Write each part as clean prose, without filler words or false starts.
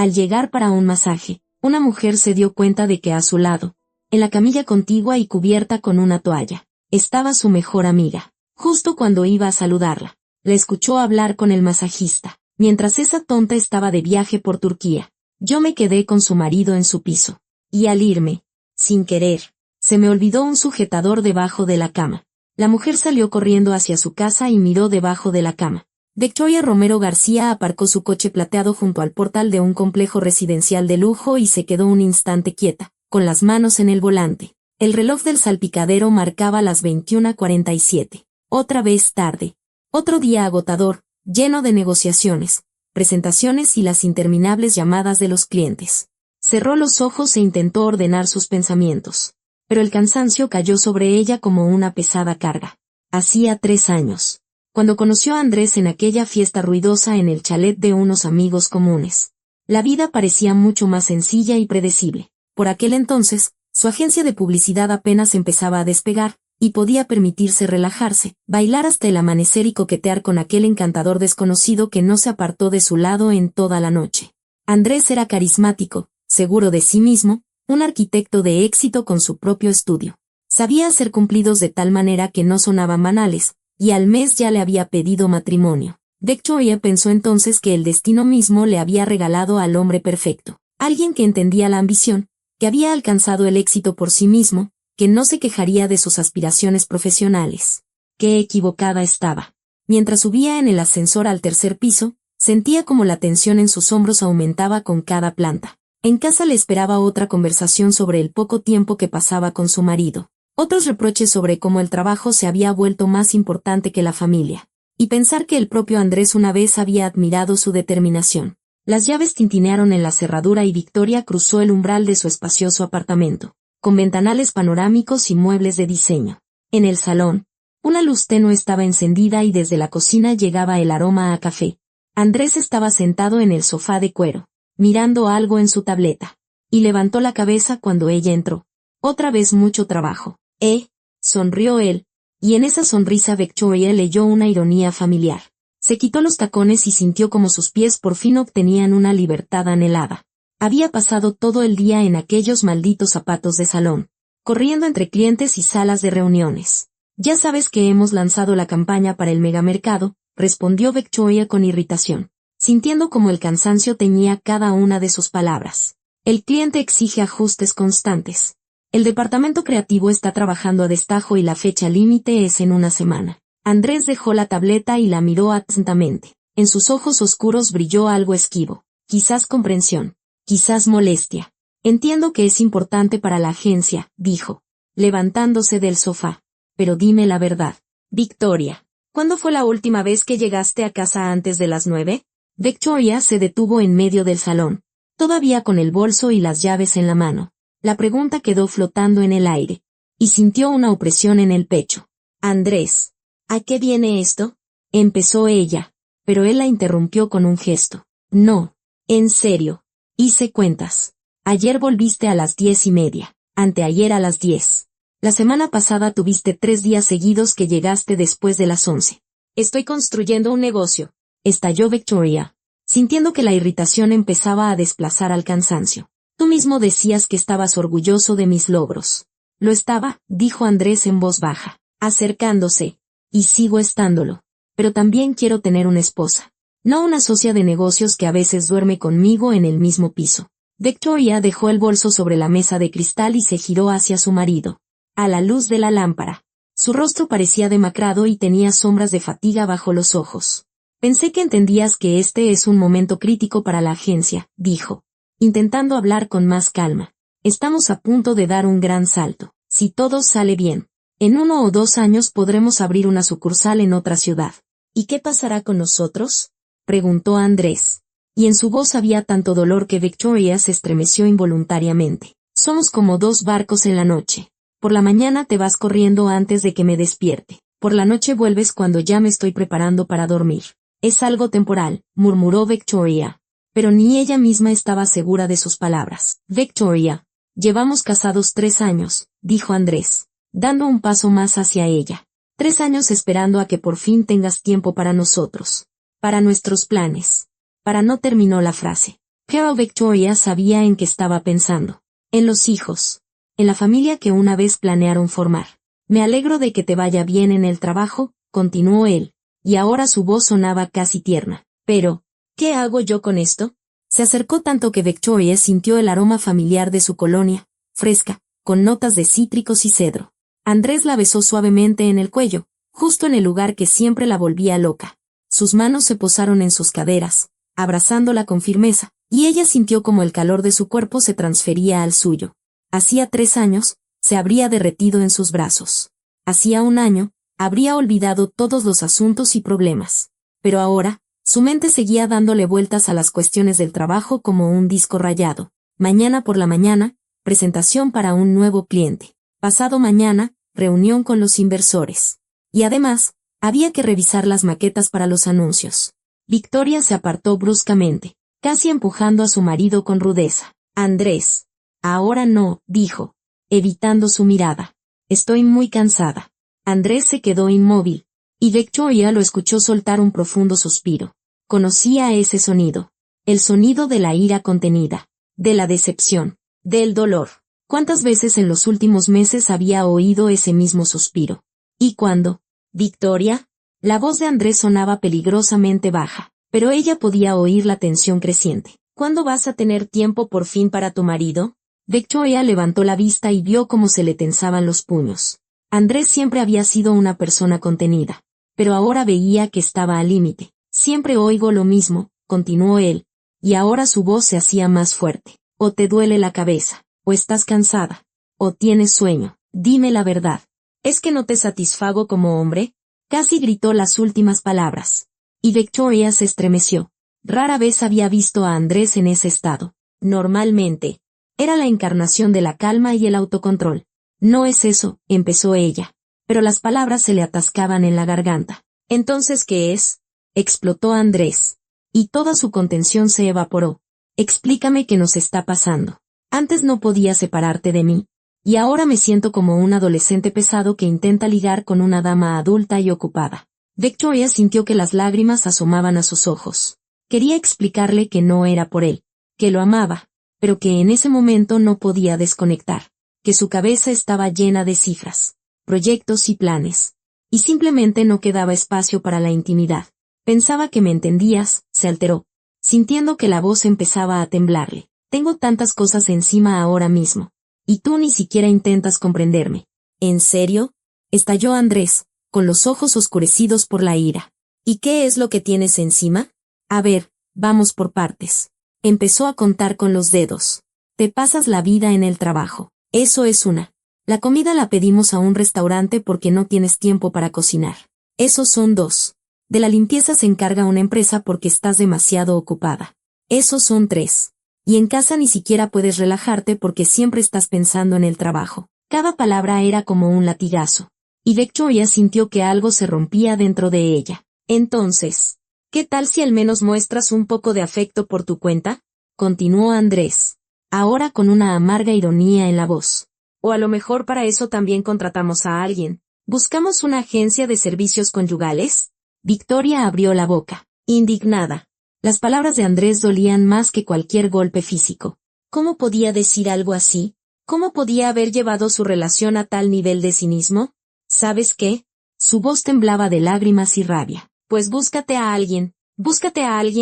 Al llegar para un masaje, una mujer se dio cuenta de que a su lado, en la camilla contigua y cubierta con una toalla, estaba su mejor amiga. Justo cuando iba a saludarla, la escuchó hablar con el masajista, mientras esa tonta estaba de viaje por Turquía. Yo me quedé con su marido en su piso. Y al irme, sin querer, se me olvidó un sujetador debajo de la cama. La mujer salió corriendo hacia su casa y miró debajo de la cama. Victoria Romero García aparcó su coche plateado junto al portal de un complejo residencial de lujo y se quedó un instante quieta, con las manos en el volante. El reloj del salpicadero marcaba las 21:47. Otra vez tarde. Otro día agotador, lleno de negociaciones, presentaciones y las interminables llamadas de los clientes. Cerró los ojos e intentó ordenar sus pensamientos. Pero el cansancio cayó sobre ella como una pesada carga. Hacía 3 años. Cuando conoció a Andrés en aquella fiesta ruidosa en el chalet de unos amigos comunes. La vida parecía mucho más sencilla y predecible. Por aquel entonces, su agencia de publicidad apenas empezaba a despegar, y podía permitirse relajarse, bailar hasta el amanecer y coquetear con aquel encantador desconocido que no se apartó de su lado en toda la noche. Andrés era carismático, seguro de sí mismo, un arquitecto de éxito con su propio estudio. Sabía hacer cumplidos de tal manera que no sonaban banales, y al mes ya le había pedido matrimonio. Victoria pensó entonces que el destino mismo le había regalado al hombre perfecto, alguien que entendía la ambición, que había alcanzado el éxito por sí mismo, que no se quejaría de sus aspiraciones profesionales. Qué equivocada estaba. Mientras subía en el ascensor al 3er piso, sentía como la tensión en sus hombros aumentaba con cada planta. En casa le esperaba otra conversación sobre el poco tiempo que pasaba con su marido. Otros reproches sobre cómo el trabajo se había vuelto más importante que la familia. Y pensar que el propio Andrés una vez había admirado su determinación. Las llaves tintinearon en la cerradura y Victoria cruzó el umbral de su espacioso apartamento, con ventanales panorámicos y muebles de diseño. En el salón, una luz tenue estaba encendida y desde la cocina llegaba el aroma a café. Andrés estaba sentado en el sofá de cuero, mirando algo en su tableta, y levantó la cabeza cuando ella entró. Otra vez mucho trabajo. Sonrió él, y en esa sonrisa Victoria leyó una ironía familiar. Se quitó los tacones y sintió como sus pies por fin obtenían una libertad anhelada. Había pasado todo el día en aquellos malditos zapatos de salón, corriendo entre clientes y salas de reuniones. Ya sabes que hemos lanzado la campaña para el megamercado, respondió Victoria con irritación, sintiendo como el cansancio teñía cada una de sus palabras. El cliente exige ajustes constantes. El departamento creativo está trabajando a destajo y la fecha límite es en una semana. Andrés dejó la tableta y la miró atentamente. En sus ojos oscuros brilló algo esquivo. Quizás comprensión. Quizás molestia. Entiendo que es importante para la agencia, dijo, levantándose del sofá. Pero dime la verdad. Victoria, ¿cuándo fue la última vez que llegaste a casa antes de las 9? Victoria se detuvo en medio del salón, todavía con el bolso y las llaves en la mano. La pregunta quedó flotando en el aire, y sintió una opresión en el pecho. Andrés, ¿a qué viene esto? Empezó ella, pero él la interrumpió con un gesto. No, en serio, hice cuentas. Ayer volviste a las 10:30, anteayer a las 10. La semana pasada tuviste 3 días seguidos que llegaste después de las 11. Estoy construyendo un negocio, estalló Victoria, sintiendo que la irritación empezaba a desplazar al cansancio. Tú mismo decías que estabas orgulloso de mis logros. Lo estaba, dijo Andrés en voz baja, acercándose, y sigo estándolo. Pero también quiero tener una esposa. No una socia de negocios que a veces duerme conmigo en el mismo piso. Victoria dejó el bolso sobre la mesa de cristal y se giró hacia su marido. A la luz de la lámpara. Su rostro parecía demacrado y tenía sombras de fatiga bajo los ojos. Pensé que entendías que este es un momento crítico para la agencia, dijo, intentando hablar con más calma. Estamos a punto de dar un gran salto. Si todo sale bien, en 1 o 2 años podremos abrir una sucursal en otra ciudad. ¿Y qué pasará con nosotros?, preguntó Andrés. Y en su voz había tanto dolor que Victoria se estremeció involuntariamente. Somos como 2 barcos en la noche. Por la mañana te vas corriendo antes de que me despierte. Por la noche vuelves cuando ya me estoy preparando para dormir. Es algo temporal, murmuró Victoria. Pero ni ella misma estaba segura de sus palabras. Victoria, llevamos casados 3 años, dijo Andrés, dando un paso más hacia ella. 3 años esperando a que por fin tengas tiempo para nosotros. Para nuestros planes. Para no terminó la frase. Pero Victoria sabía en qué estaba pensando. En los hijos. En la familia que una vez planearon formar. Me alegro de que te vaya bien en el trabajo, continuó él, y ahora su voz sonaba casi tierna. Pero, ¿qué hago yo con esto? Se acercó tanto que Victoria sintió el aroma familiar de su colonia, fresca, con notas de cítricos y cedro. Andrés la besó suavemente en el cuello, justo en el lugar que siempre la volvía loca. Sus manos se posaron en sus caderas, abrazándola con firmeza, y ella sintió como el calor de su cuerpo se transfería al suyo. Hacía 3 años, se habría derretido en sus brazos. Hacía 1 año, habría olvidado todos los asuntos y problemas. Pero ahora, su mente seguía dándole vueltas a las cuestiones del trabajo como un disco rayado. Mañana por la mañana, presentación para un nuevo cliente. Pasado mañana, reunión con los inversores. Y además, había que revisar las maquetas para los anuncios. Victoria se apartó bruscamente, casi empujando a su marido con rudeza. Andrés. Ahora no, dijo, evitando su mirada. Estoy muy cansada. Andrés se quedó inmóvil, y Victoria lo escuchó soltar un profundo suspiro. Conocía ese sonido. El sonido de la ira contenida, de la decepción, del dolor. ¿Cuántas veces en los últimos meses había oído ese mismo suspiro? ¿Y cuándo? ¿Victoria? La voz de Andrés sonaba peligrosamente baja, pero ella podía oír la tensión creciente. ¿Cuándo vas a tener tiempo por fin para tu marido? Victoria levantó la vista y vio cómo se le tensaban los puños. Andrés siempre había sido una persona contenida, pero ahora veía que estaba al límite. Siempre oigo lo mismo, continuó él, y ahora su voz se hacía más fuerte. O te duele la cabeza, o estás cansada, o tienes sueño. Dime la verdad. ¿Es que no te satisfago como hombre? Casi gritó las últimas palabras. Y Victoria se estremeció. Rara vez había visto a Andrés en ese estado. Normalmente, era la encarnación de la calma y el autocontrol. No es eso, empezó ella. Pero las palabras se le atascaban en la garganta. ¿Entonces qué es? Explotó Andrés. Y toda su contención se evaporó. Explícame qué nos está pasando. Antes no podías separarte de mí. Y ahora me siento como un adolescente pesado que intenta ligar con una dama adulta y ocupada. Victoria sintió que las lágrimas asomaban a sus ojos. Quería explicarle que no era por él, que lo amaba, pero que en ese momento no podía desconectar, que su cabeza estaba llena de cifras, proyectos y planes, y simplemente no quedaba espacio para la intimidad. Pensaba que me entendías, se alteró, sintiendo que la voz empezaba a temblarle. Tengo tantas cosas encima ahora mismo. Y tú ni siquiera intentas comprenderme. ¿En serio? Estalló Andrés, con los ojos oscurecidos por la ira. ¿Y qué es lo que tienes encima? A ver, vamos por partes. Empezó a contar con los dedos. Te pasas la vida en el trabajo. Eso es una. La comida la pedimos a un restaurante porque no tienes tiempo para cocinar. Esos son 2. De la limpieza se encarga una empresa porque estás demasiado ocupada. Esos son 3. Y en casa ni siquiera puedes relajarte porque siempre estás pensando en el trabajo. Cada palabra era como un latigazo. Y Victoria sintió que algo se rompía dentro de ella. Entonces, ¿qué tal si al menos muestras un poco de afecto por tu cuenta? Continuó Andrés, ahora con una amarga ironía en la voz. O a lo mejor para eso también contratamos a alguien. ¿Buscamos una agencia de servicios conyugales? Victoria abrió la boca, indignada. Las palabras de Andrés dolían más que cualquier golpe físico. ¿Cómo podía decir algo así? ¿Cómo podía haber llevado su relación a tal nivel de cinismo? ¿Sabes qué? Su voz temblaba de lágrimas y rabia. Pues búscate a alguien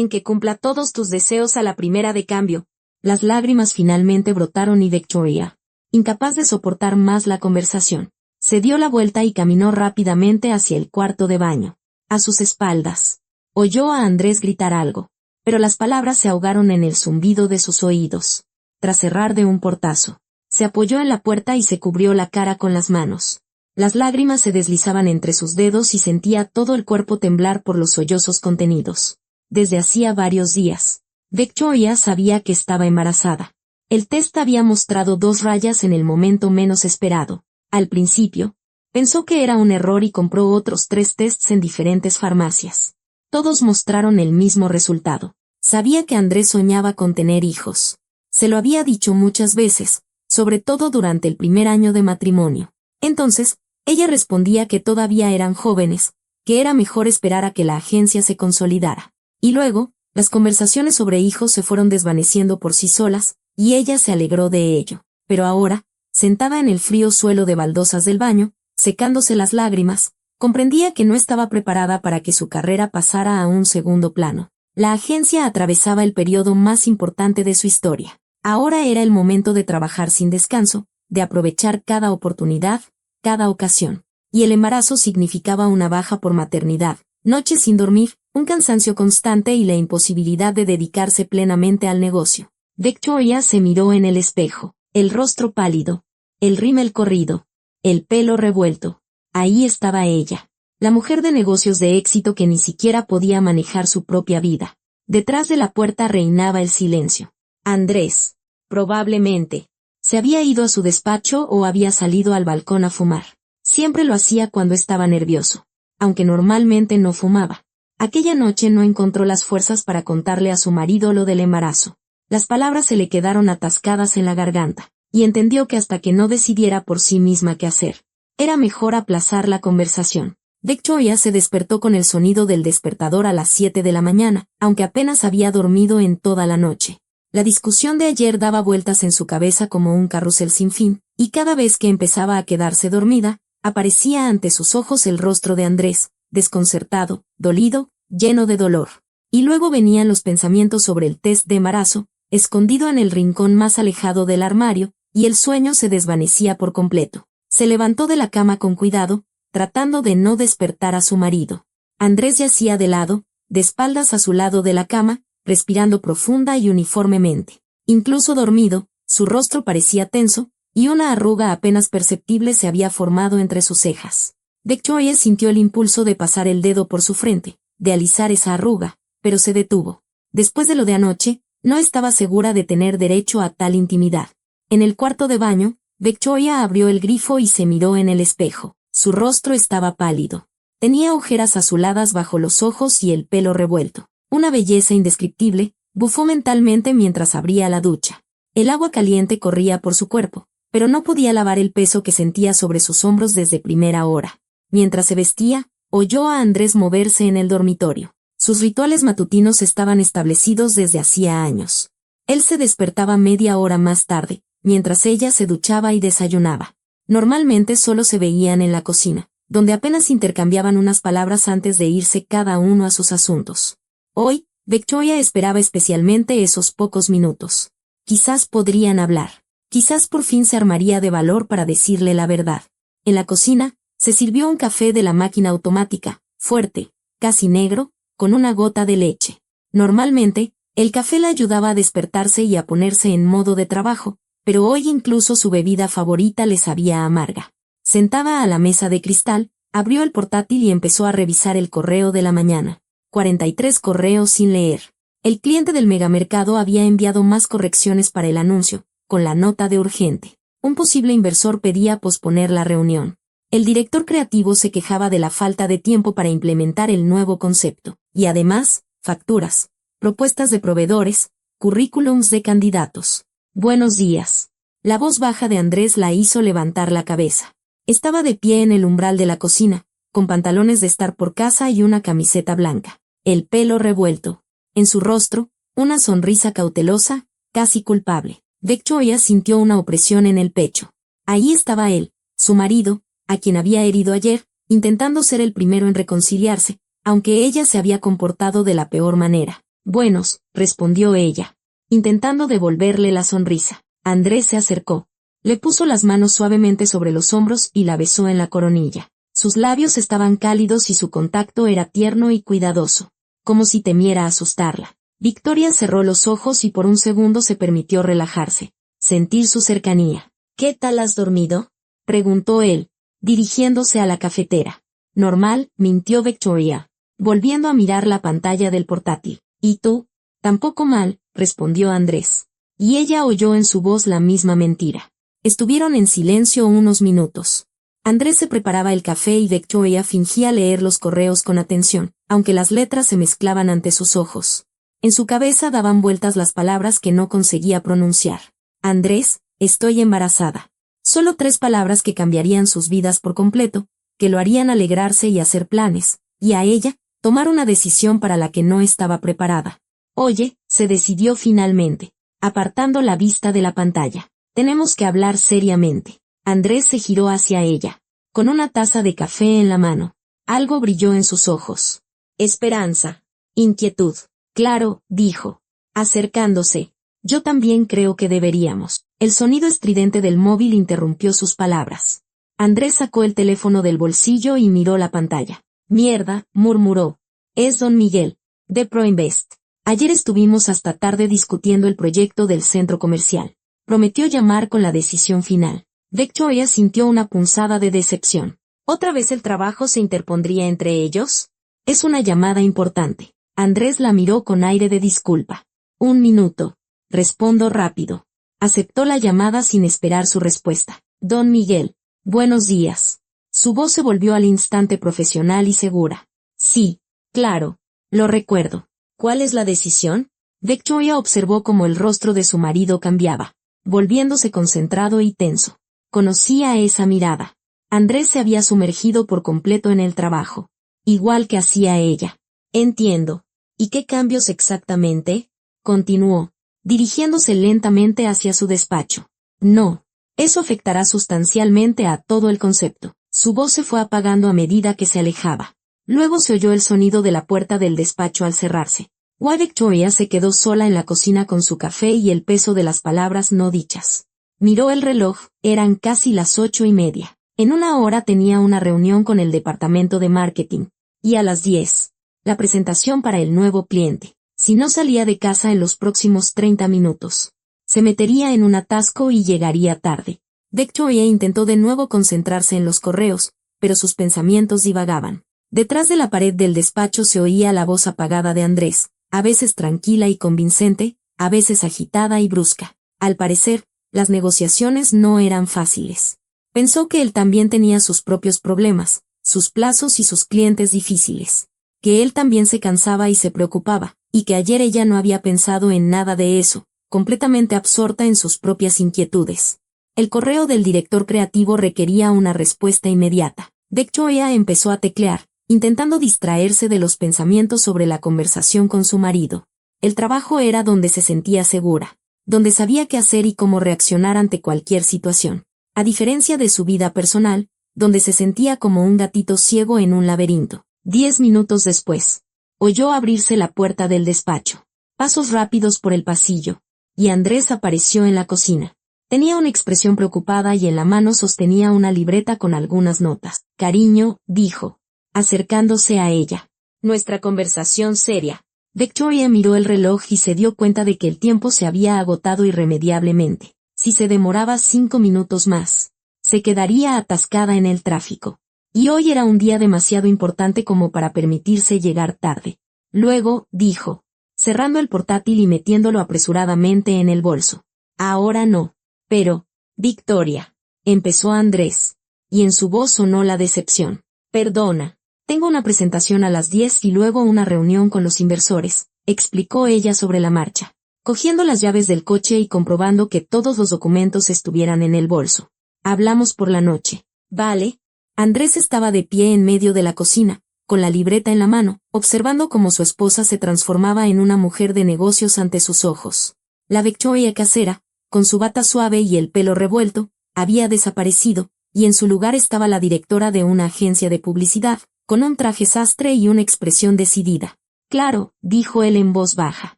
que cumpla todos tus deseos a la primera de cambio. Las lágrimas finalmente brotaron y Victoria, incapaz de soportar más la conversación, se dio la vuelta y caminó rápidamente hacia el cuarto de baño. A sus espaldas, oyó a Andrés gritar algo, pero las palabras se ahogaron en el zumbido de sus oídos. Tras cerrar de un portazo, se apoyó en la puerta y se cubrió la cara con las manos. Las lágrimas se deslizaban entre sus dedos y sentía todo el cuerpo temblar por los sollozos contenidos. Desde hacía varios días, Victoria sabía que estaba embarazada. El test había mostrado 2 rayas en el momento menos esperado. Al principio, pensó que era un error y compró otros 3 tests en diferentes farmacias. Todos mostraron el mismo resultado. Sabía que Andrés soñaba con tener hijos. Se lo había dicho muchas veces, sobre todo durante el primer año de matrimonio. Entonces, ella respondía que todavía eran jóvenes, que era mejor esperar a que la agencia se consolidara. Y luego, Las conversaciones sobre hijos se fueron desvaneciendo por sí solas, y ella se alegró de ello. Pero ahora, sentada en el frío suelo de baldosas del baño, secándose las lágrimas, comprendía que no estaba preparada para que su carrera pasara a un segundo plano. La agencia atravesaba el periodo más importante de su historia. Ahora era el momento de trabajar sin descanso, de aprovechar cada oportunidad, cada ocasión. Y el embarazo significaba una baja por maternidad, noches sin dormir, un cansancio constante y la imposibilidad de dedicarse plenamente al negocio. Victoria se miró en el espejo, el rostro pálido, el rímel corrido, el pelo revuelto. Ahí estaba ella, la mujer de negocios de éxito que ni siquiera podía manejar su propia vida. Detrás de la puerta reinaba el silencio. Andrés, probablemente, se había ido a su despacho o había salido al balcón a fumar. Siempre lo hacía cuando estaba nervioso, aunque normalmente no fumaba. Aquella noche no encontró las fuerzas para contarle a su marido lo del embarazo. Las palabras se le quedaron atascadas en la garganta, y entendió que hasta que no decidiera por sí misma qué hacer, era mejor aplazar la conversación. Victoria se despertó con el sonido del despertador a las 7 de la mañana, aunque apenas había dormido en toda la noche. La discusión de ayer daba vueltas en su cabeza como un carrusel sin fin, y cada vez que empezaba a quedarse dormida, aparecía ante sus ojos el rostro de Andrés, desconcertado, dolido, lleno de dolor. Y luego venían los pensamientos sobre el test de embarazo, escondido en el rincón más alejado del armario, y el sueño se desvanecía por completo. Se levantó de la cama con cuidado, tratando de no despertar a su marido. Andrés yacía de lado, de espaldas a su lado de la cama, respirando profunda y uniformemente. Incluso dormido, su rostro parecía tenso, y una arruga apenas perceptible se había formado entre sus cejas. Victoria sintió el impulso de pasar el dedo por su frente, de alisar esa arruga, pero se detuvo. Después de lo de anoche, no estaba segura de tener derecho a tal intimidad. En el cuarto de baño, Victoria abrió el grifo y se miró en el espejo. Su rostro estaba pálido. Tenía ojeras azuladas bajo los ojos y el pelo revuelto. Una belleza indescriptible, bufó mentalmente mientras abría la ducha. El agua caliente corría por su cuerpo, pero no podía lavar el peso que sentía sobre sus hombros desde primera hora. Mientras se vestía, oyó a Andrés moverse en el dormitorio. Sus rituales matutinos estaban establecidos desde hacía años. Él se despertaba media hora más tarde, mientras ella se duchaba y desayunaba. Normalmente solo se veían en la cocina, donde apenas intercambiaban unas palabras antes de irse cada uno a sus asuntos. Hoy, Victoria esperaba especialmente esos pocos minutos. Quizás podrían hablar. Quizás por fin se armaría de valor para decirle la verdad. En la cocina, se sirvió un café de la máquina automática, fuerte, casi negro, con una gota de leche. Normalmente, el café la ayudaba a despertarse y a ponerse en modo de trabajo, pero hoy incluso su bebida favorita le sabía amarga. Sentada a la mesa de cristal, abrió el portátil y empezó a revisar el correo de la mañana. 43 correos sin leer. El cliente del megamercado había enviado más correcciones para el anuncio, con la nota de urgente. Un posible inversor pedía posponer la reunión. El director creativo se quejaba de la falta de tiempo para implementar el nuevo concepto. Y además, facturas, propuestas de proveedores, currículums de candidatos. Buenos días. La voz baja de Andrés la hizo levantar la cabeza. Estaba de pie en el umbral de la cocina, con pantalones de estar por casa y una camiseta blanca. El pelo revuelto. En su rostro, una sonrisa cautelosa, casi culpable. Victoria sintió una opresión en el pecho. Ahí estaba él, su marido, a quien había herido ayer, intentando ser el primero en reconciliarse, aunque ella se había comportado de la peor manera. Buenos, respondió ella, intentando devolverle la sonrisa. Andrés se acercó. Le puso las manos suavemente sobre los hombros y la besó en la coronilla. Sus labios estaban cálidos y su contacto era tierno y cuidadoso, como si temiera asustarla. Victoria cerró los ojos y por un segundo se permitió relajarse, sentir su cercanía. ¿Qué tal has dormido?, preguntó él, dirigiéndose a la cafetera. Normal, mintió Victoria, volviendo a mirar la pantalla del portátil. ¿Y tú? Tampoco mal, respondió Andrés. Y ella oyó en su voz la misma mentira. Estuvieron en silencio unos minutos. Andrés se preparaba el café y Victoria fingía leer los correos con atención, aunque las letras se mezclaban ante sus ojos. En su cabeza daban vueltas las palabras que no conseguía pronunciar. Andrés, estoy embarazada. Solo 3 palabras que cambiarían sus vidas por completo, que lo harían alegrarse y hacer planes, y a ella, tomar una decisión para la que no estaba preparada. Oye, se decidió finalmente, apartando la vista de la pantalla. Tenemos que hablar seriamente. Andrés se giró hacia ella, con una taza de café en la mano. Algo brilló en sus ojos. Esperanza. Inquietud. Claro, dijo, acercándose. Yo también creo que deberíamos. El sonido estridente del móvil interrumpió sus palabras. Andrés sacó el teléfono del bolsillo y miró la pantalla. Mierda, murmuró. Es Don Miguel, de Proinvest. Ayer estuvimos hasta tarde discutiendo el proyecto del centro comercial. Prometió llamar con la decisión final. Victoria sintió una punzada de decepción. ¿Otra vez el trabajo se interpondría entre ellos? Es una llamada importante. Andrés la miró con aire de disculpa. 1 minuto. Respondo rápido. Aceptó la llamada sin esperar su respuesta. Don Miguel. Buenos días. Su voz se volvió al instante profesional y segura. Sí, claro. Lo recuerdo. ¿Cuál es la decisión? Victoria observó cómo el rostro de su marido cambiaba, volviéndose concentrado y tenso. Conocía esa mirada. Andrés se había sumergido por completo en el trabajo, igual que hacía ella. Entiendo. ¿Y qué cambios exactamente? Continuó, dirigiéndose lentamente hacia su despacho. No. Eso afectará sustancialmente a todo el concepto. Su voz se fue apagando a medida que se alejaba. Luego se oyó el sonido de la puerta del despacho al cerrarse. Victoria se quedó sola en la cocina con su café y el peso de las palabras no dichas. Miró el reloj, eran casi las 8:30. En 1 hora tenía una reunión con el departamento de marketing. Y a las 10, la presentación para el nuevo cliente. Si no salía de casa en los próximos 30 minutos, se metería en un atasco y llegaría tarde. Victoria intentó de nuevo concentrarse en los correos, pero sus pensamientos divagaban. Detrás de la pared del despacho se oía la voz apagada de Andrés, a veces tranquila y convincente, a veces agitada y brusca. Al parecer, las negociaciones no eran fáciles. Pensó que él también tenía sus propios problemas, sus plazos y sus clientes difíciles. Que él también se cansaba y se preocupaba, y que ayer ella no había pensado en nada de eso, completamente absorta en sus propias inquietudes. El correo del director creativo requería una respuesta inmediata. Victoria empezó a teclear, intentando distraerse de los pensamientos sobre la conversación con su marido. El trabajo era donde se sentía segura, donde sabía qué hacer y cómo reaccionar ante cualquier situación. A diferencia de su vida personal, donde se sentía como un gatito ciego en un laberinto. 10 minutos después, oyó abrirse la puerta del despacho. Pasos rápidos por el pasillo, y Andrés apareció en la cocina. Tenía una expresión preocupada y en la mano sostenía una libreta con algunas notas. Cariño, dijo, acercándose a ella. Nuestra conversación seria. Victoria miró el reloj y se dio cuenta de que el tiempo se había agotado irremediablemente. Si se demoraba 5 minutos más, se quedaría atascada en el tráfico. Y hoy era un día demasiado importante como para permitirse llegar tarde. Luego, dijo, cerrando el portátil y metiéndolo apresuradamente en el bolso. Ahora no. Pero, Victoria, empezó Andrés, y en su voz sonó la decepción. Perdona. Tengo una presentación a las 10 y luego una reunión con los inversores, explicó ella sobre la marcha, cogiendo las llaves del coche y comprobando que todos los documentos estuvieran en el bolso. Hablamos por la noche. Vale. Andrés estaba de pie en medio de la cocina, con la libreta en la mano, observando cómo su esposa se transformaba en una mujer de negocios ante sus ojos. La Victoria casera, con su bata suave y el pelo revuelto, había desaparecido, y en su lugar estaba la directora de una agencia de publicidad, con un traje sastre y una expresión decidida. Claro, dijo él en voz baja.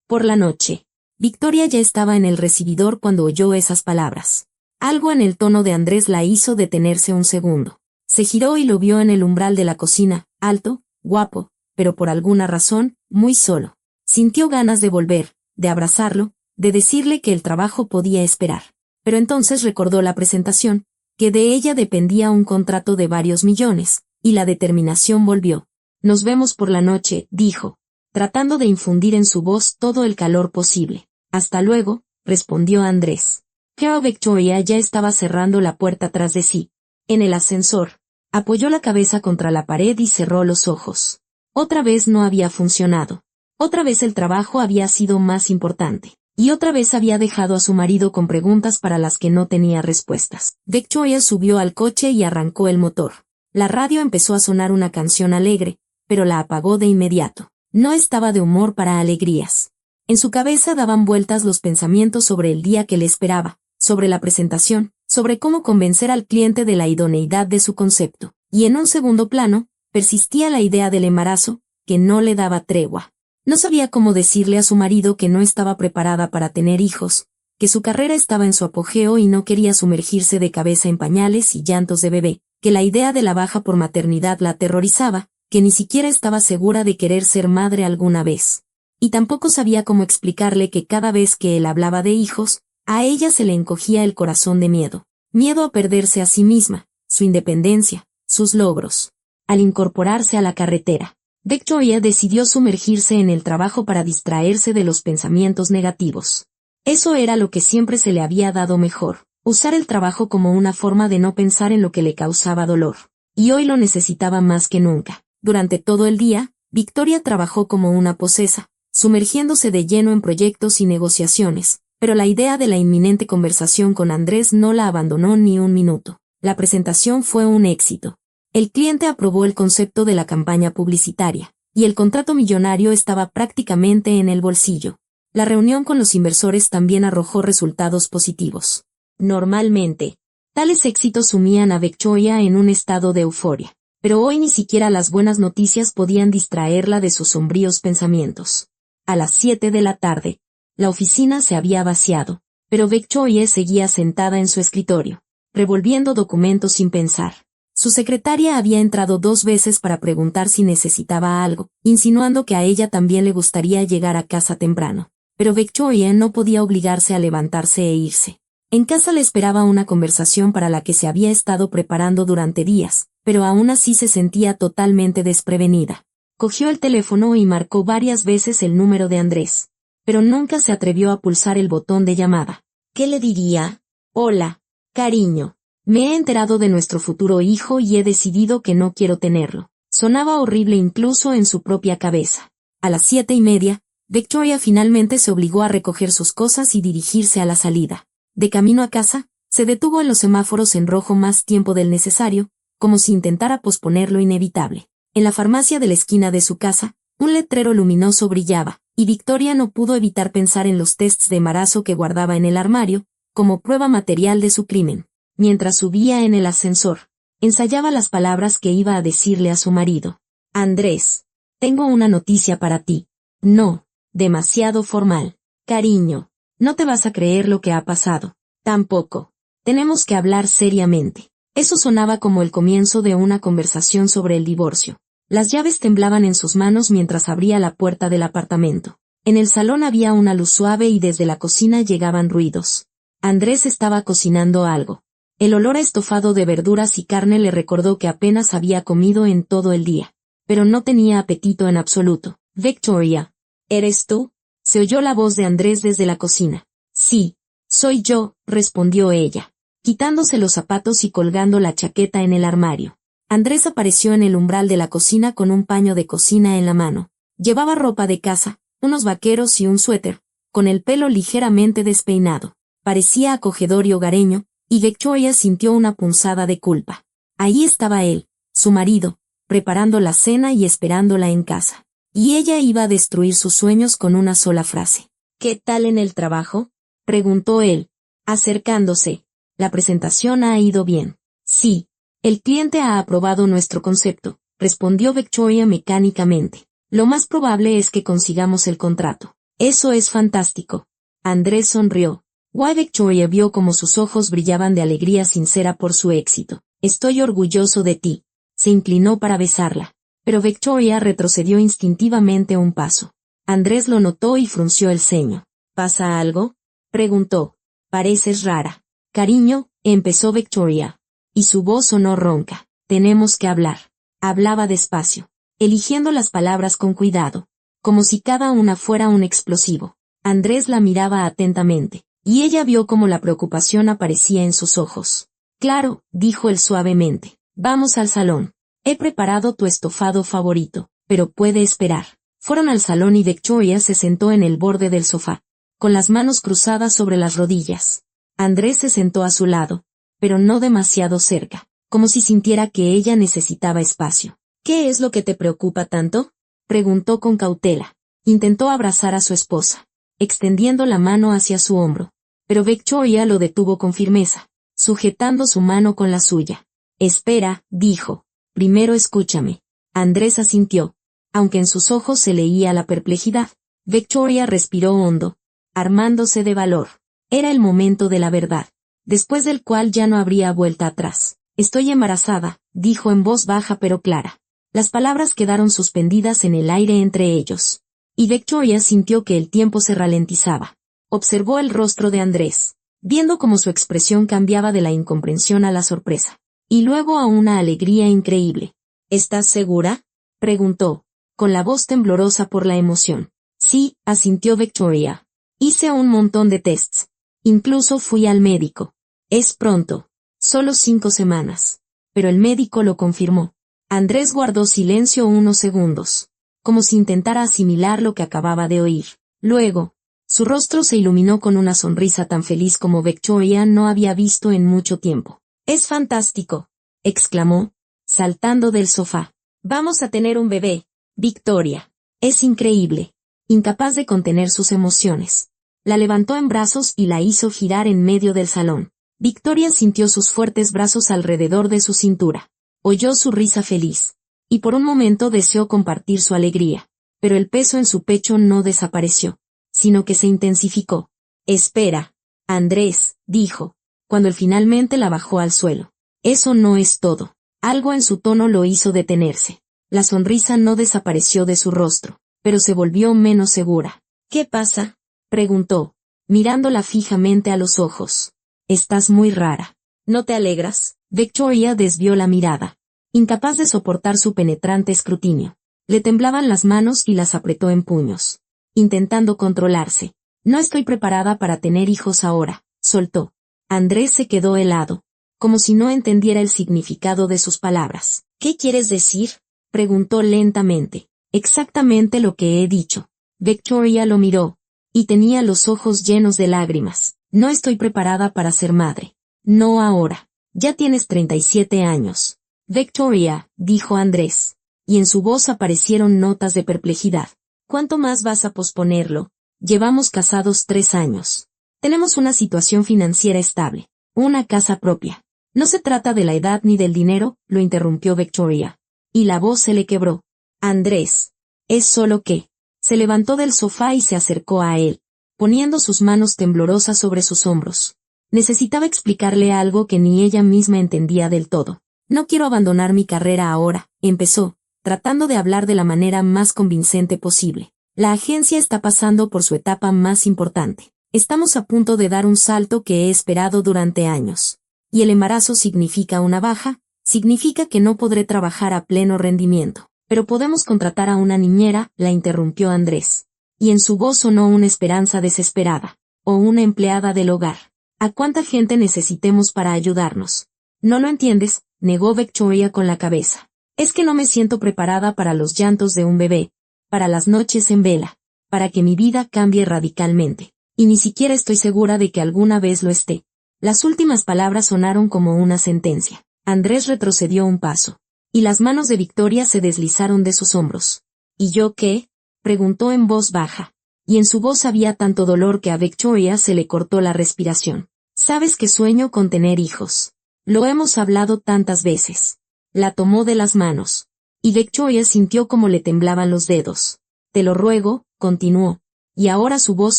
Por la noche. Victoria ya estaba en el recibidor cuando oyó esas palabras. Algo en el tono de Andrés la hizo detenerse un segundo. Se giró y lo vio en el umbral de la cocina, alto, guapo, pero por alguna razón, muy solo. Sintió ganas de volver, de abrazarlo, de decirle que el trabajo podía esperar. Pero entonces recordó la presentación, que de ella dependía un contrato de varios millones, y la determinación volvió. Nos vemos por la noche, dijo, tratando de infundir en su voz todo el calor posible. Hasta luego, respondió Andrés. Pero Victoria ya estaba cerrando la puerta tras de sí. En el ascensor, apoyó la cabeza contra la pared y cerró los ojos. Otra vez no había funcionado. Otra vez el trabajo había sido más importante. Y otra vez había dejado a su marido con preguntas para las que no tenía respuestas. Victoria subió al coche y arrancó el motor. La radio empezó a sonar una canción alegre, pero la apagó de inmediato. No estaba de humor para alegrías. En su cabeza daban vueltas los pensamientos sobre el día que le esperaba, sobre la presentación, sobre cómo convencer al cliente de la idoneidad de su concepto, y en un segundo plano, persistía la idea del embarazo, que no le daba tregua. No sabía cómo decirle a su marido que no estaba preparada para tener hijos, que su carrera estaba en su apogeo y no quería sumergirse de cabeza en pañales y llantos de bebé, que la idea de la baja por maternidad la aterrorizaba, que ni siquiera estaba segura de querer ser madre alguna vez. Y tampoco sabía cómo explicarle que cada vez que él hablaba de hijos, a ella se le encogía el corazón de miedo. Miedo a perderse a sí misma, su independencia, sus logros. Al incorporarse a la carretera, Victoria decidió sumergirse en el trabajo para distraerse de los pensamientos negativos. Eso era lo que siempre se le había dado mejor, usar el trabajo como una forma de no pensar en lo que le causaba dolor. Y hoy lo necesitaba más que nunca. Durante todo el día, Victoria trabajó como una posesa, sumergiéndose de lleno en proyectos y negociaciones, pero la idea de la inminente conversación con Andrés no la abandonó ni un minuto. La presentación fue un éxito. El cliente aprobó el concepto de la campaña publicitaria, y el contrato millonario estaba prácticamente en el bolsillo. La reunión con los inversores también arrojó resultados positivos. Normalmente, tales éxitos sumían a Victoria en un estado de euforia, pero hoy ni siquiera las buenas noticias podían distraerla de sus sombríos pensamientos. A las 7 de la tarde, la oficina se había vaciado, pero Victoria seguía sentada en su escritorio, revolviendo documentos sin pensar. Su secretaria había entrado 2 veces para preguntar si necesitaba algo, insinuando que a ella también le gustaría llegar a casa temprano. Pero Victoria no podía obligarse a levantarse e irse. En casa le esperaba una conversación para la que se había estado preparando durante días, pero aún así se sentía totalmente desprevenida. Cogió el teléfono y marcó varias veces el número de Andrés, pero nunca se atrevió a pulsar el botón de llamada. ¿Qué le diría? Hola, cariño. Me he enterado de nuestro futuro hijo y he decidido que no quiero tenerlo. Sonaba horrible incluso en su propia cabeza. A las 7:30, Victoria finalmente se obligó a recoger sus cosas y dirigirse a la salida. De camino a casa, se detuvo en los semáforos en rojo más tiempo del necesario, como si intentara posponer lo inevitable. En la farmacia de la esquina de su casa, un letrero luminoso brillaba, y Victoria no pudo evitar pensar en los tests de embarazo que guardaba en el armario, como prueba material de su crimen. Mientras subía en el ascensor, ensayaba las palabras que iba a decirle a su marido. Andrés, tengo una noticia para ti. No, demasiado formal. Cariño, no te vas a creer lo que ha pasado. Tampoco. Tenemos que hablar seriamente. Eso sonaba como el comienzo de una conversación sobre el divorcio. Las llaves temblaban en sus manos mientras abría la puerta del apartamento. En el salón había una luz suave y desde la cocina llegaban ruidos. Andrés estaba cocinando algo. El olor a estofado de verduras y carne le recordó que apenas había comido en todo el día. Pero no tenía apetito en absoluto. Victoria, ¿eres tú? Se oyó la voz de Andrés desde la cocina. Sí, soy yo, respondió ella, quitándose los zapatos y colgando la chaqueta en el armario. Andrés apareció en el umbral de la cocina con un paño de cocina en la mano. Llevaba ropa de casa, unos vaqueros y un suéter, con el pelo ligeramente despeinado. Parecía acogedor y hogareño, y Victoria sintió una punzada de culpa. Ahí estaba él, su marido, preparando la cena y esperándola en casa. Y ella iba a destruir sus sueños con una sola frase. ¿Qué tal en el trabajo? Preguntó él, acercándose. La presentación ha ido bien. Sí, el cliente ha aprobado nuestro concepto, respondió Victoria mecánicamente. Lo más probable es que consigamos el contrato. Eso es fantástico. Andrés sonrió. Victoria vio como sus ojos brillaban de alegría sincera por su éxito. Estoy orgulloso de ti. Se inclinó para besarla. Pero Victoria retrocedió instintivamente un paso. Andrés lo notó y frunció el ceño. ¿Pasa algo? Preguntó. Pareces rara. Cariño, empezó Victoria. Y su voz sonó ronca. Tenemos que hablar. Hablaba despacio, eligiendo las palabras con cuidado, como si cada una fuera un explosivo. Andrés la miraba atentamente, y ella vio cómo la preocupación aparecía en sus ojos. Claro, dijo él suavemente. Vamos al salón. He preparado tu estofado favorito, pero puede esperar. Fueron al salón y Victoria se sentó en el borde del sofá, con las manos cruzadas sobre las rodillas. Andrés se sentó a su lado, pero no demasiado cerca, como si sintiera que ella necesitaba espacio. ¿Qué es lo que te preocupa tanto? Preguntó con cautela. Intentó abrazar a su esposa, extendiendo la mano hacia su hombro. Pero Victoria lo detuvo con firmeza, sujetando su mano con la suya. Espera, dijo. Primero escúchame. Andrés asintió. Aunque en sus ojos se leía la perplejidad, Victoria respiró hondo, armándose de valor. Era el momento de la verdad, después del cual ya no habría vuelta atrás. Estoy embarazada, dijo en voz baja pero clara. Las palabras quedaron suspendidas en el aire entre ellos. Y Victoria sintió que el tiempo se ralentizaba. Observó el rostro de Andrés, viendo cómo su expresión cambiaba de la incomprensión a la sorpresa, y luego a una alegría increíble. ¿Estás segura?, preguntó, con la voz temblorosa por la emoción. Sí, asintió Victoria. Hice un montón de tests. Incluso fui al médico. Es pronto. Solo 5 semanas. Pero el médico lo confirmó. Andrés guardó silencio unos segundos, como si intentara asimilar lo que acababa de oír. Luego, su rostro se iluminó con una sonrisa tan feliz como Victoria no había visto en mucho tiempo. «Es fantástico», exclamó, saltando del sofá. «Vamos a tener un bebé, Victoria. Es increíble». Incapaz de contener sus emociones, la levantó en brazos y la hizo girar en medio del salón. Victoria sintió sus fuertes brazos alrededor de su cintura. Oyó su risa feliz, y por un momento deseó compartir su alegría, pero el peso en su pecho no desapareció, sino que se intensificó. «Espera, Andrés», dijo, cuando él finalmente la bajó al suelo. «Eso no es todo». Algo en su tono lo hizo detenerse. La sonrisa no desapareció de su rostro, pero se volvió menos segura. «¿Qué pasa?», preguntó, mirándola fijamente a los ojos. «Estás muy rara. ¿No te alegras?». Victoria desvió la mirada, incapaz de soportar su penetrante escrutinio. Le temblaban las manos y las apretó en puños, intentando controlarse. «No estoy preparada para tener hijos ahora», soltó. Andrés se quedó helado, como si no entendiera el significado de sus palabras. «¿Qué quieres decir?», preguntó lentamente. «Exactamente lo que he dicho». Victoria lo miró, y tenía los ojos llenos de lágrimas. «No estoy preparada para ser madre. No ahora. Ya tienes 37 años. Victoria», dijo Andrés, y en su voz aparecieron notas de perplejidad. «¿Cuánto más vas a posponerlo? Llevamos casados 3 años. Tenemos una situación financiera estable, una casa propia». «No se trata de la edad ni del dinero», lo interrumpió Victoria, y la voz se le quebró. «Andrés, es solo que». Se levantó del sofá y se acercó a él, poniendo sus manos temblorosas sobre sus hombros. Necesitaba explicarle algo que ni ella misma entendía del todo. «No quiero abandonar mi carrera ahora», empezó, tratando de hablar de la manera más convincente posible. «La agencia está pasando por su etapa más importante. Estamos a punto de dar un salto que he esperado durante años. Y el embarazo significa una baja, significa que no podré trabajar a pleno rendimiento. Pero podemos contratar a una niñera», la interrumpió Andrés. Y en su voz sonó una esperanza desesperada. «O una empleada del hogar. ¿A cuánta gente necesitemos para ayudarnos?». «No lo entiendes», negó Victoria con la cabeza. «Es que no me siento preparada para los llantos de un bebé, para las noches en vela, para que mi vida cambie radicalmente. Y ni siquiera estoy segura de que alguna vez lo esté». Las últimas palabras sonaron como una sentencia. Andrés retrocedió un paso, y las manos de Victoria se deslizaron de sus hombros. «¿Y yo qué?», preguntó en voz baja, y en su voz había tanto dolor que a Victoria se le cortó la respiración. «Sabes que sueño con tener hijos. Lo hemos hablado tantas veces». La tomó de las manos, y Victoria sintió como le temblaban los dedos. «Te lo ruego», continuó, y ahora su voz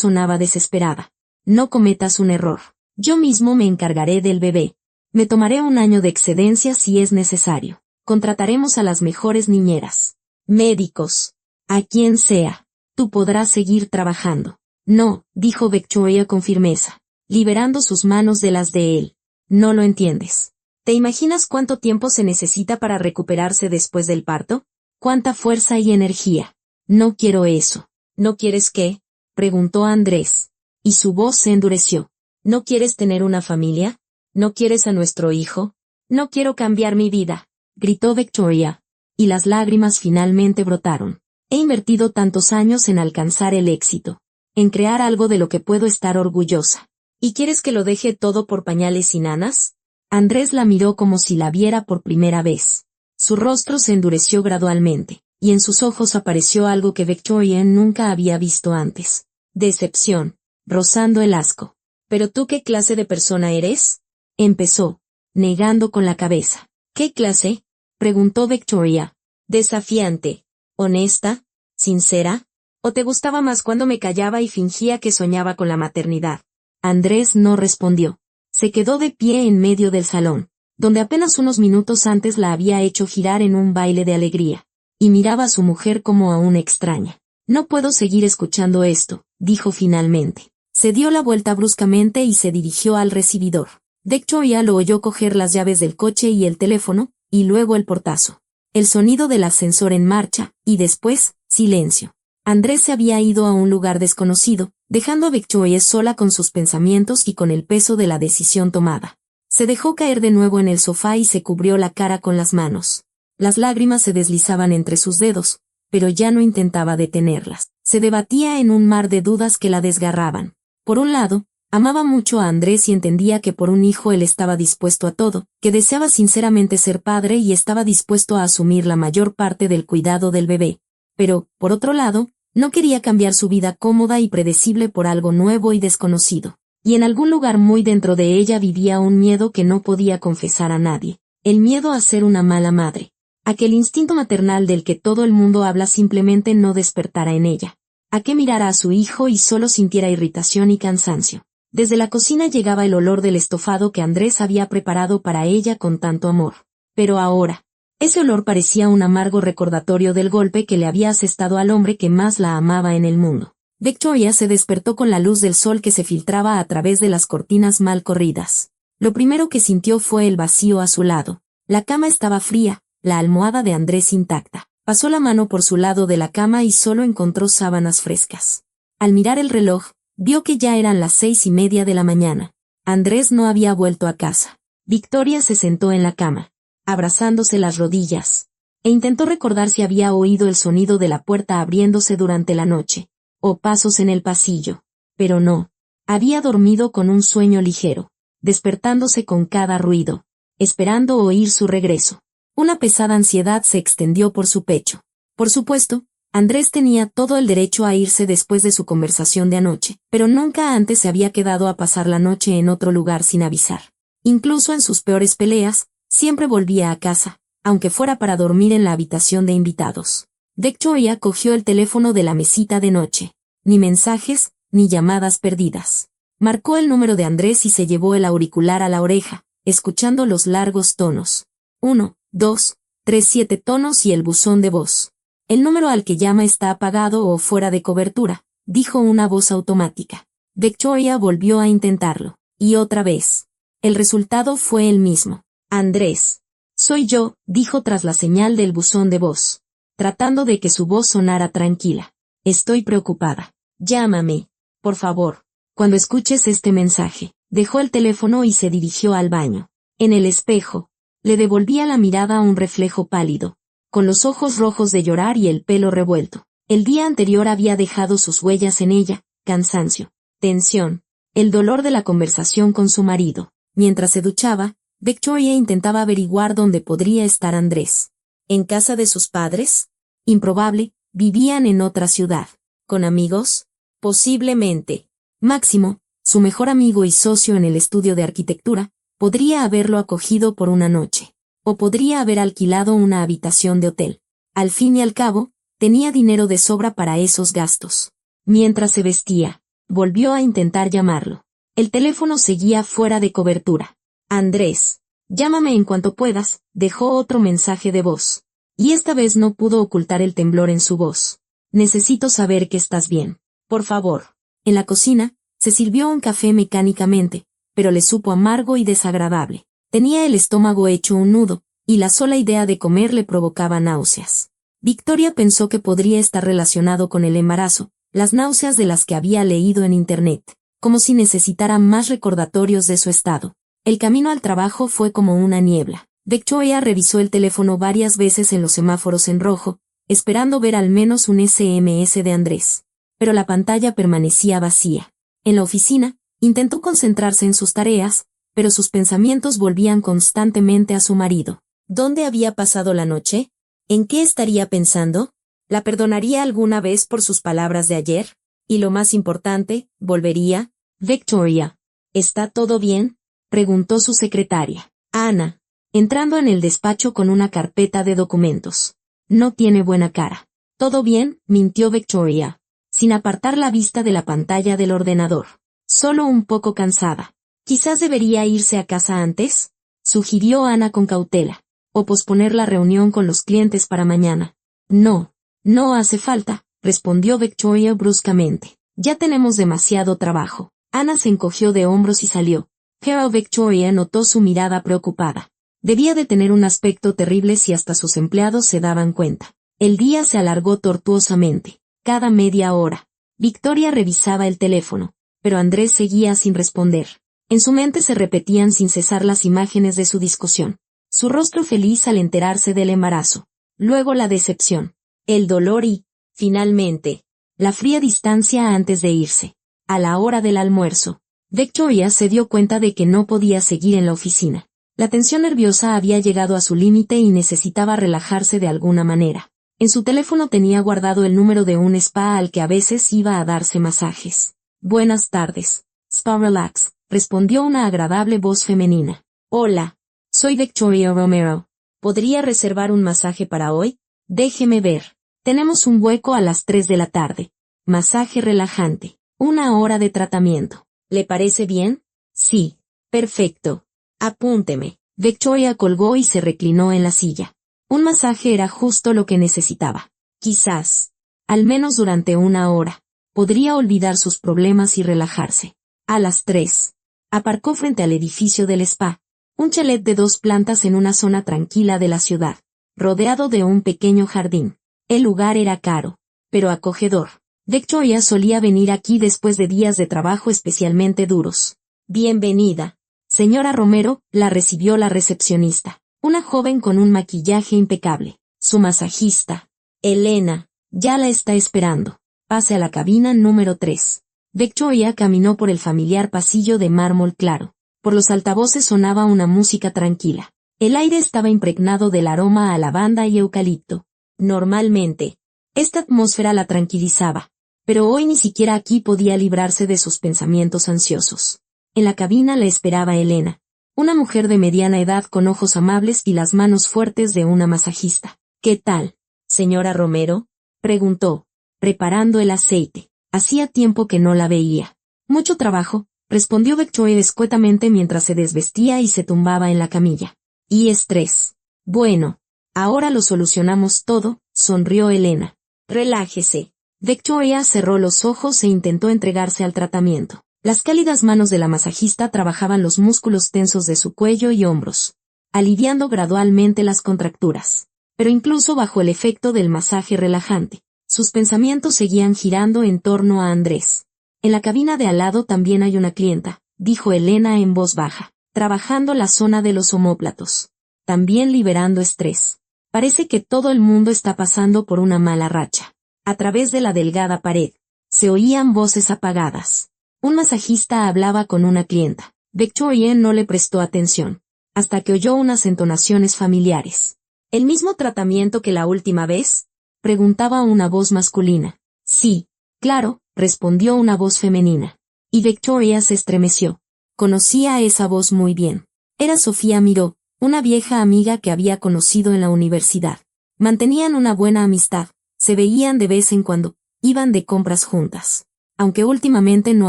sonaba desesperada. «No cometas un error. Yo mismo me encargaré del bebé. Me tomaré 1 año de excedencia si es necesario. Contrataremos a las mejores niñeras, médicos, a quien sea. Tú podrás seguir trabajando». «No», dijo Victoria con firmeza, liberando sus manos de las de él. «No lo entiendes. ¿Te imaginas cuánto tiempo se necesita para recuperarse después del parto? ¿Cuánta fuerza y energía? No quiero eso». «¿No quieres qué?», preguntó Andrés, y su voz se endureció. «¿No quieres tener una familia? ¿No quieres a nuestro hijo?». «No quiero cambiar mi vida», gritó Victoria, y las lágrimas finalmente brotaron. «He invertido tantos años en alcanzar el éxito, en crear algo de lo que puedo estar orgullosa. ¿Y quieres que lo deje todo por pañales y nanas?». Andrés la miró como si la viera por primera vez. Su rostro se endureció gradualmente, y en sus ojos apareció algo que Victoria nunca había visto antes. Decepción. Rozando el asco. ¿Pero tú qué clase de persona eres? Empezó, negando con la cabeza. ¿Qué clase? Preguntó Victoria. Desafiante. ¿Honesta? ¿Sincera? ¿O te gustaba más cuando me callaba y fingía que soñaba con la maternidad? Andrés no respondió. Se quedó de pie en medio del salón, donde apenas unos minutos antes la había hecho girar en un baile de alegría, y miraba a su mujer como a una extraña. No puedo seguir escuchando esto, dijo finalmente. Se dio la vuelta bruscamente y se dirigió al recibidor. Victoria lo oyó coger las llaves del coche y el teléfono, y luego el portazo. El sonido del ascensor en marcha, y después, silencio. Andrés se había ido a un lugar desconocido, dejando a Victoria sola con sus pensamientos y con el peso de la decisión tomada. Se dejó caer de nuevo en el sofá y se cubrió la cara con las manos. Las lágrimas se deslizaban entre sus dedos, pero ya no intentaba detenerlas. Se debatía en un mar de dudas que la desgarraban. Por un lado, amaba mucho a Andrés y entendía que por un hijo él estaba dispuesto a todo, que deseaba sinceramente ser padre y estaba dispuesto a asumir la mayor parte del cuidado del bebé. Pero, por otro lado, no quería cambiar su vida cómoda y predecible por algo nuevo y desconocido. Y en algún lugar muy dentro de ella vivía un miedo que no podía confesar a nadie. El miedo a ser una mala madre. A que el instinto maternal del que todo el mundo habla simplemente no despertara en ella. A que mirara a su hijo y solo sintiera irritación y cansancio. Desde la cocina llegaba el olor del estofado que Andrés había preparado para ella con tanto amor. Pero ahora, ese olor parecía un amargo recordatorio del golpe que le había asestado al hombre que más la amaba en el mundo. Victoria se despertó con la luz del sol que se filtraba a través de las cortinas mal corridas. Lo primero que sintió fue el vacío a su lado. La cama estaba fría, la almohada de Andrés intacta. Pasó la mano por su lado de la cama y solo encontró sábanas frescas. Al mirar el reloj, vio que ya eran las 6:30 de la mañana. Andrés no había vuelto a casa. Victoria se sentó en la cama, abrazándose las rodillas, e intentó recordar si había oído el sonido de la puerta abriéndose durante la noche, o pasos en el pasillo. Pero no. Había dormido con un sueño ligero, despertándose con cada ruido, esperando oír su regreso. Una pesada ansiedad se extendió por su pecho. Por supuesto, Andrés tenía todo el derecho a irse después de su conversación de anoche, pero nunca antes se había quedado a pasar la noche en otro lugar sin avisar. Incluso en sus peores peleas, siempre volvía a casa, aunque fuera para dormir en la habitación de invitados. Victoria cogió el teléfono de la mesita de noche. Ni mensajes, ni llamadas perdidas. Marcó el número de Andrés y se llevó el auricular a la oreja, escuchando los largos tonos. 1, 2, 3, 7 tonos y el buzón de voz. El número al que llama está apagado o fuera de cobertura, dijo una voz automática. Victoria volvió a intentarlo. Y otra vez. El resultado fue el mismo. Andrés. Soy yo, dijo tras la señal del buzón de voz, tratando de que su voz sonara tranquila. Estoy preocupada. Llámame, por favor, cuando escuches este mensaje. Dejó el teléfono y se dirigió al baño. En el espejo, le devolvía la mirada a un reflejo pálido, con los ojos rojos de llorar y el pelo revuelto. El día anterior había dejado sus huellas en ella, cansancio, tensión, el dolor de la conversación con su marido. Mientras se duchaba, Victoria intentaba averiguar dónde podría estar Andrés. ¿En casa de sus padres? Improbable, vivían en otra ciudad. ¿Con amigos? Posiblemente. Máximo, su mejor amigo y socio en el estudio de arquitectura, podría haberlo acogido por una noche. O podría haber alquilado una habitación de hotel. Al fin y al cabo, tenía dinero de sobra para esos gastos. Mientras se vestía, volvió a intentar llamarlo. El teléfono seguía fuera de cobertura. Andrés, llámame en cuanto puedas, dejó otro mensaje de voz. Y esta vez no pudo ocultar el temblor en su voz. Necesito saber que estás bien. Por favor. En la cocina, se sirvió un café mecánicamente, pero le supo amargo y desagradable. Tenía el estómago hecho un nudo, y la sola idea de comer le provocaba náuseas. Victoria pensó que podría estar relacionado con el embarazo, las náuseas de las que había leído en internet, como si necesitara más recordatorios de su estado. El camino al trabajo fue como una niebla. Victoria revisó el teléfono varias veces en los semáforos en rojo, esperando ver al menos un SMS de Andrés. Pero la pantalla permanecía vacía. En la oficina, intentó concentrarse en sus tareas, pero sus pensamientos volvían constantemente a su marido. ¿Dónde había pasado la noche? ¿En qué estaría pensando? ¿La perdonaría alguna vez por sus palabras de ayer? Y lo más importante, ¿volvería? Victoria, ¿está todo bien?, preguntó su secretaria, Ana, entrando en el despacho con una carpeta de documentos. No tiene buena cara. ¿Todo bien?, mintió Victoria, sin apartar la vista de la pantalla del ordenador. Solo un poco cansada. Quizás debería irse a casa antes, sugirió Ana con cautela, o posponer la reunión con los clientes para mañana. No, no hace falta, respondió Victoria bruscamente. Ya tenemos demasiado trabajo. Ana se encogió de hombros y salió, pero Victoria notó su mirada preocupada. Debía de tener un aspecto terrible si hasta sus empleados se daban cuenta. El día se alargó tortuosamente. Cada media hora, Victoria revisaba el teléfono, pero Andrés seguía sin responder. En su mente se repetían sin cesar las imágenes de su discusión. Su rostro feliz al enterarse del embarazo. Luego la decepción, el dolor y, finalmente, la fría distancia antes de irse. A la hora del almuerzo, Victoria se dio cuenta de que no podía seguir en la oficina. La tensión nerviosa había llegado a su límite y necesitaba relajarse de alguna manera. En su teléfono tenía guardado el número de un spa al que a veces iba a darse masajes. Buenas tardes, Spa Relax, respondió una agradable voz femenina. Hola, soy Victoria Romero. ¿Podría reservar un masaje para hoy? Déjeme ver. Tenemos un hueco a las 3 de la tarde. Masaje relajante. 1 hora de tratamiento. ¿Le parece bien? Sí. Perfecto. Apúnteme. Victoria colgó y se reclinó en la silla. Un masaje era justo lo que necesitaba. Quizás, al menos durante 1 hora, podría olvidar sus problemas y relajarse. A las 3. Aparcó frente al edificio del spa, un chalet de 2 plantas en una zona tranquila de la ciudad, rodeado de un pequeño jardín. El lugar era caro, pero acogedor. Victoria solía venir aquí después de días de trabajo especialmente duros. Bienvenida, señora Romero, la recibió la recepcionista, una joven con un maquillaje impecable. Su masajista, Elena, ya la está esperando. Pase a la cabina número 3. Victoria caminó por el familiar pasillo de mármol claro. Por los altavoces sonaba una música tranquila. El aire estaba impregnado del aroma a lavanda y eucalipto. Normalmente, esta atmósfera la tranquilizaba, pero hoy ni siquiera aquí podía librarse de sus pensamientos ansiosos. En la cabina la esperaba Elena, una mujer de mediana edad con ojos amables y las manos fuertes de una masajista. ¿Qué tal, señora Romero?, preguntó, preparando el aceite. Hacía tiempo que no la veía. Mucho trabajo, respondió Victoria escuetamente mientras se desvestía y se tumbaba en la camilla. Y estrés. Bueno, ahora lo solucionamos todo, sonrió Elena. Relájese. Victoria cerró los ojos e intentó entregarse al tratamiento. Las cálidas manos de la masajista trabajaban los músculos tensos de su cuello y hombros, aliviando gradualmente las contracturas. Pero incluso bajo el efecto del masaje relajante, sus pensamientos seguían girando en torno a Andrés. En la cabina de al lado también hay una clienta, dijo Elena en voz baja, trabajando la zona de los omóplatos. También liberando estrés. Parece que todo el mundo está pasando por una mala racha. A través de la delgada pared, se oían voces apagadas. Un masajista hablaba con una clienta. Victoria no le prestó atención, hasta que oyó unas entonaciones familiares. ¿El mismo tratamiento que la última vez?, preguntaba una voz masculina. Sí, claro, respondió una voz femenina. Y Victoria se estremeció. Conocía a esa voz muy bien. Era Sofía Miró, una vieja amiga que había conocido en la universidad. Mantenían una buena amistad, se veían de vez en cuando, iban de compras juntas. Aunque últimamente no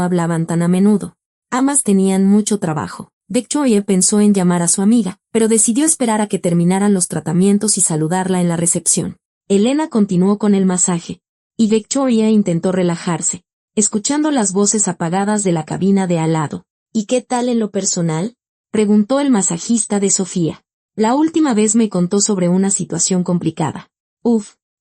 hablaban tan a menudo. Ambas tenían mucho trabajo. Victoria pensó en llamar a su amiga, pero decidió esperar a que terminaran los tratamientos y saludarla en la recepción. Elena continuó con el masaje, y Victoria intentó relajarse, escuchando las voces apagadas de la cabina de al lado. ¿Y qué tal en lo personal?, preguntó el masajista de Sofía. La última vez me contó sobre una situación complicada.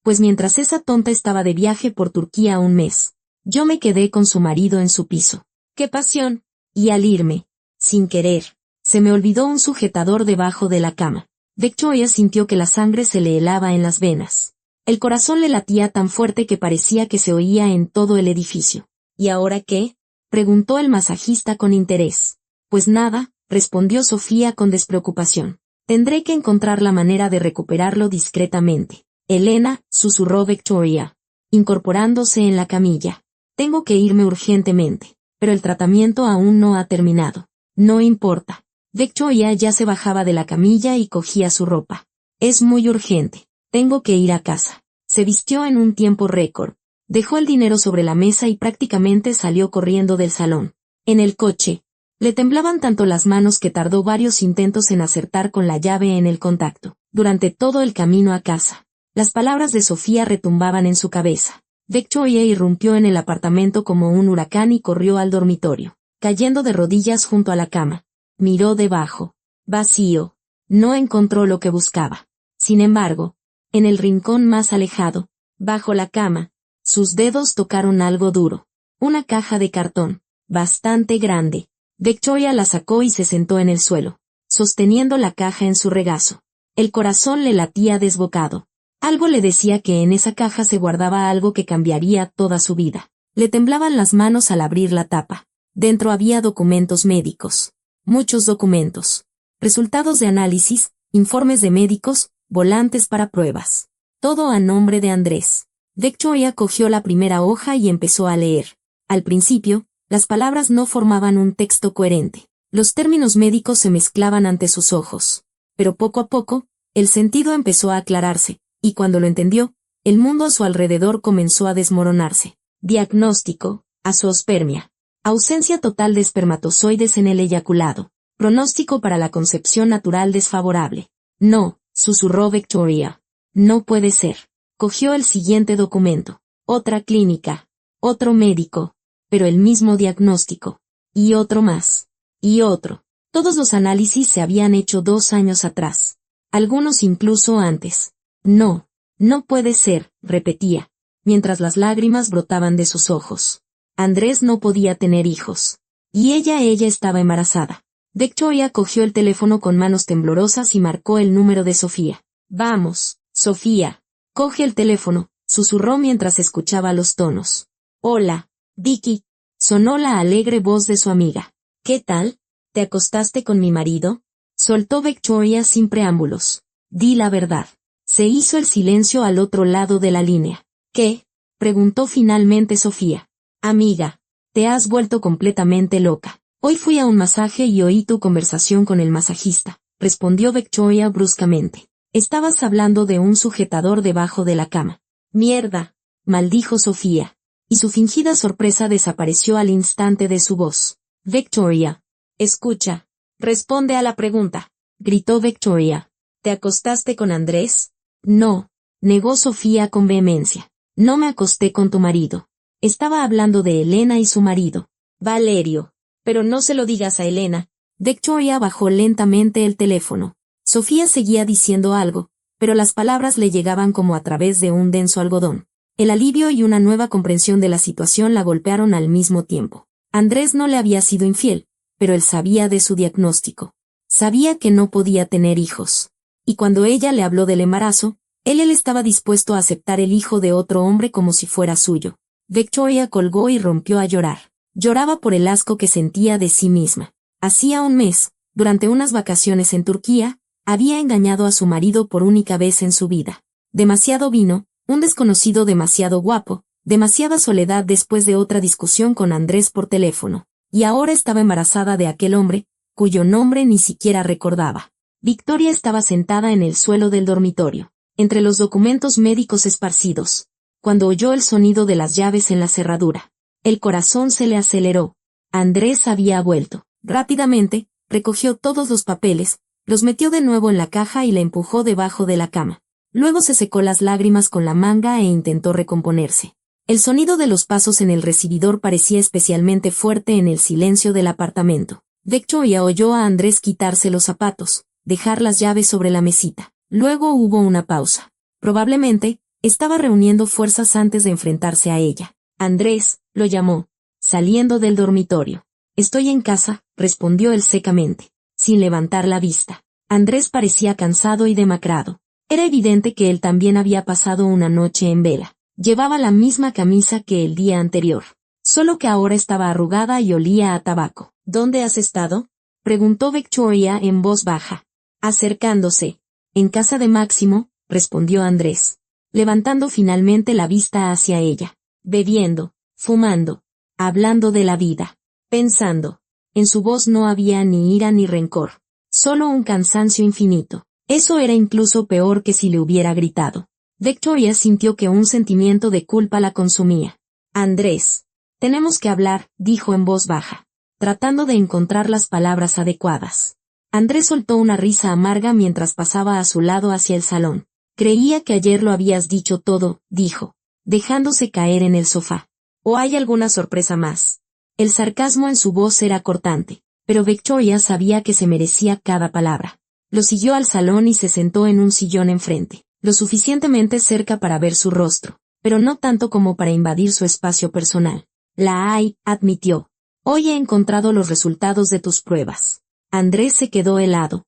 Pues mientras esa tonta estaba de viaje por Turquía 1 mes, yo me quedé con su marido en su piso. ¡Qué pasión! Y al irme, sin querer, se me olvidó un sujetador debajo de la cama. Victoria sintió que la sangre se le helaba en las venas. El corazón le latía tan fuerte que parecía que se oía en todo el edificio. ¿Y ahora qué?, preguntó el masajista con interés. Pues nada, respondió Sofía con despreocupación. Tendré que encontrar la manera de recuperarlo discretamente. Elena, susurró Victoria, incorporándose en la camilla. Tengo que irme urgentemente, pero el tratamiento aún no ha terminado. No importa. Victoria ya se bajaba de la camilla y cogía su ropa. Es muy urgente. Tengo que ir a casa. Se vistió en un tiempo récord. Dejó el dinero sobre la mesa y prácticamente salió corriendo del salón. En el coche, le temblaban tanto las manos que tardó varios intentos en acertar con la llave en el contacto. Durante todo el camino a casa, las palabras de Sofía retumbaban en su cabeza. Victoria irrumpió en el apartamento como un huracán y corrió al dormitorio, cayendo de rodillas junto a la cama. Miró debajo. Vacío. No encontró lo que buscaba. Sin embargo, en el rincón más alejado, bajo la cama, sus dedos tocaron algo duro. Una caja de cartón, bastante grande. Victoria la sacó y se sentó en el suelo, sosteniendo la caja en su regazo. El corazón le latía desbocado. Algo le decía que en esa caja se guardaba algo que cambiaría toda su vida. Le temblaban las manos al abrir la tapa. Dentro había documentos médicos. Muchos documentos. Resultados de análisis, informes de médicos, volantes para pruebas. Todo a nombre de Andrés. Victoria cogió la primera hoja y empezó a leer. Al principio, las palabras no formaban un texto coherente. Los términos médicos se mezclaban ante sus ojos. Pero poco a poco, el sentido empezó a aclararse, y cuando lo entendió, el mundo a su alrededor comenzó a desmoronarse. Diagnóstico: azoospermia. Ausencia total de espermatozoides en el eyaculado. Pronóstico para la concepción natural desfavorable. No, susurró Victoria. No puede ser. Cogió el siguiente documento. Otra clínica. Otro médico. Pero el mismo diagnóstico. Y otro más. Y otro. Todos los análisis se habían hecho 2 años atrás. Algunos incluso antes. No, no puede ser, repetía, mientras las lágrimas brotaban de sus ojos. Andrés no podía tener hijos. Y ella estaba embarazada. Victoria cogió el teléfono con manos temblorosas y marcó el número de Sofía. Vamos, Sofía. Coge el teléfono, susurró mientras escuchaba los tonos. Hola, Vicky. Sonó la alegre voz de su amiga. ¿Qué tal? ¿Te acostaste con mi marido? Soltó Victoria sin preámbulos. Di la verdad. Se hizo el silencio al otro lado de la línea. ¿Qué? Preguntó finalmente Sofía. Amiga, te has vuelto completamente loca. Hoy fui a un masaje y oí tu conversación con el masajista, respondió Victoria bruscamente. Estabas hablando de un sujetador debajo de la cama. Mierda, maldijo Sofía. Y su fingida sorpresa desapareció al instante de su voz. Victoria. Escucha. Responde a la pregunta. Gritó Victoria. ¿Te acostaste con Andrés? No, negó Sofía con vehemencia. No me acosté con tu marido. Estaba hablando de Elena y su marido. Valerio. Pero no se lo digas a Elena. Victoria bajó lentamente el teléfono. Sofía seguía diciendo algo, pero las palabras le llegaban como a través de un denso algodón. El alivio y una nueva comprensión de la situación la golpearon al mismo tiempo. Andrés no le había sido infiel, pero él sabía de su diagnóstico. Sabía que no podía tener hijos. Y cuando ella le habló del embarazo, él estaba dispuesto a aceptar el hijo de otro hombre como si fuera suyo. Victoria colgó y rompió a llorar. Lloraba por el asco que sentía de sí misma. Hacía un mes, durante unas vacaciones en Turquía, había engañado a su marido por única vez en su vida. Demasiado vino, un desconocido demasiado guapo, demasiada soledad después de otra discusión con Andrés por teléfono. Y ahora estaba embarazada de aquel hombre, cuyo nombre ni siquiera recordaba. Victoria estaba sentada en el suelo del dormitorio, entre los documentos médicos esparcidos, cuando oyó el sonido de las llaves en la cerradura. El corazón se le aceleró. Andrés había vuelto. Rápidamente, recogió todos los papeles, los metió de nuevo en la caja y la empujó debajo de la cama. Luego se secó las lágrimas con la manga e intentó recomponerse. El sonido de los pasos en el recibidor parecía especialmente fuerte en el silencio del apartamento. Victoria oyó a Andrés quitarse los zapatos, dejar las llaves sobre la mesita. Luego hubo una pausa. Probablemente, estaba reuniendo fuerzas antes de enfrentarse a ella. Andrés, lo llamó, saliendo del dormitorio. Estoy en casa, respondió él secamente, sin levantar la vista. Andrés parecía cansado y demacrado. Era evidente que él también había pasado una noche en vela. Llevaba la misma camisa que el día anterior, solo que ahora estaba arrugada y olía a tabaco. ¿Dónde has estado?, preguntó Victoria en voz baja. Acercándose. En casa de Máximo, respondió Andrés, levantando finalmente la vista hacia ella. Bebiendo. fumando, hablando de la vida, pensando. En su voz no había ni ira ni rencor, solo un cansancio infinito. Eso era incluso peor que si le hubiera gritado. Victoria sintió que un sentimiento de culpa la consumía. Andrés, tenemos que hablar, dijo en voz baja, tratando de encontrar las palabras adecuadas. Andrés soltó una risa amarga mientras pasaba a su lado hacia el salón. Creía que ayer lo habías dicho todo, dijo, dejándose caer en el sofá. ¿O hay alguna sorpresa más? El sarcasmo en su voz era cortante, pero Victoria sabía que se merecía cada palabra. Lo siguió al salón y se sentó en un sillón enfrente, lo suficientemente cerca para ver su rostro, pero no tanto como para invadir su espacio personal. La hay, admitió. Hoy he encontrado los resultados de tus pruebas. Andrés se quedó helado.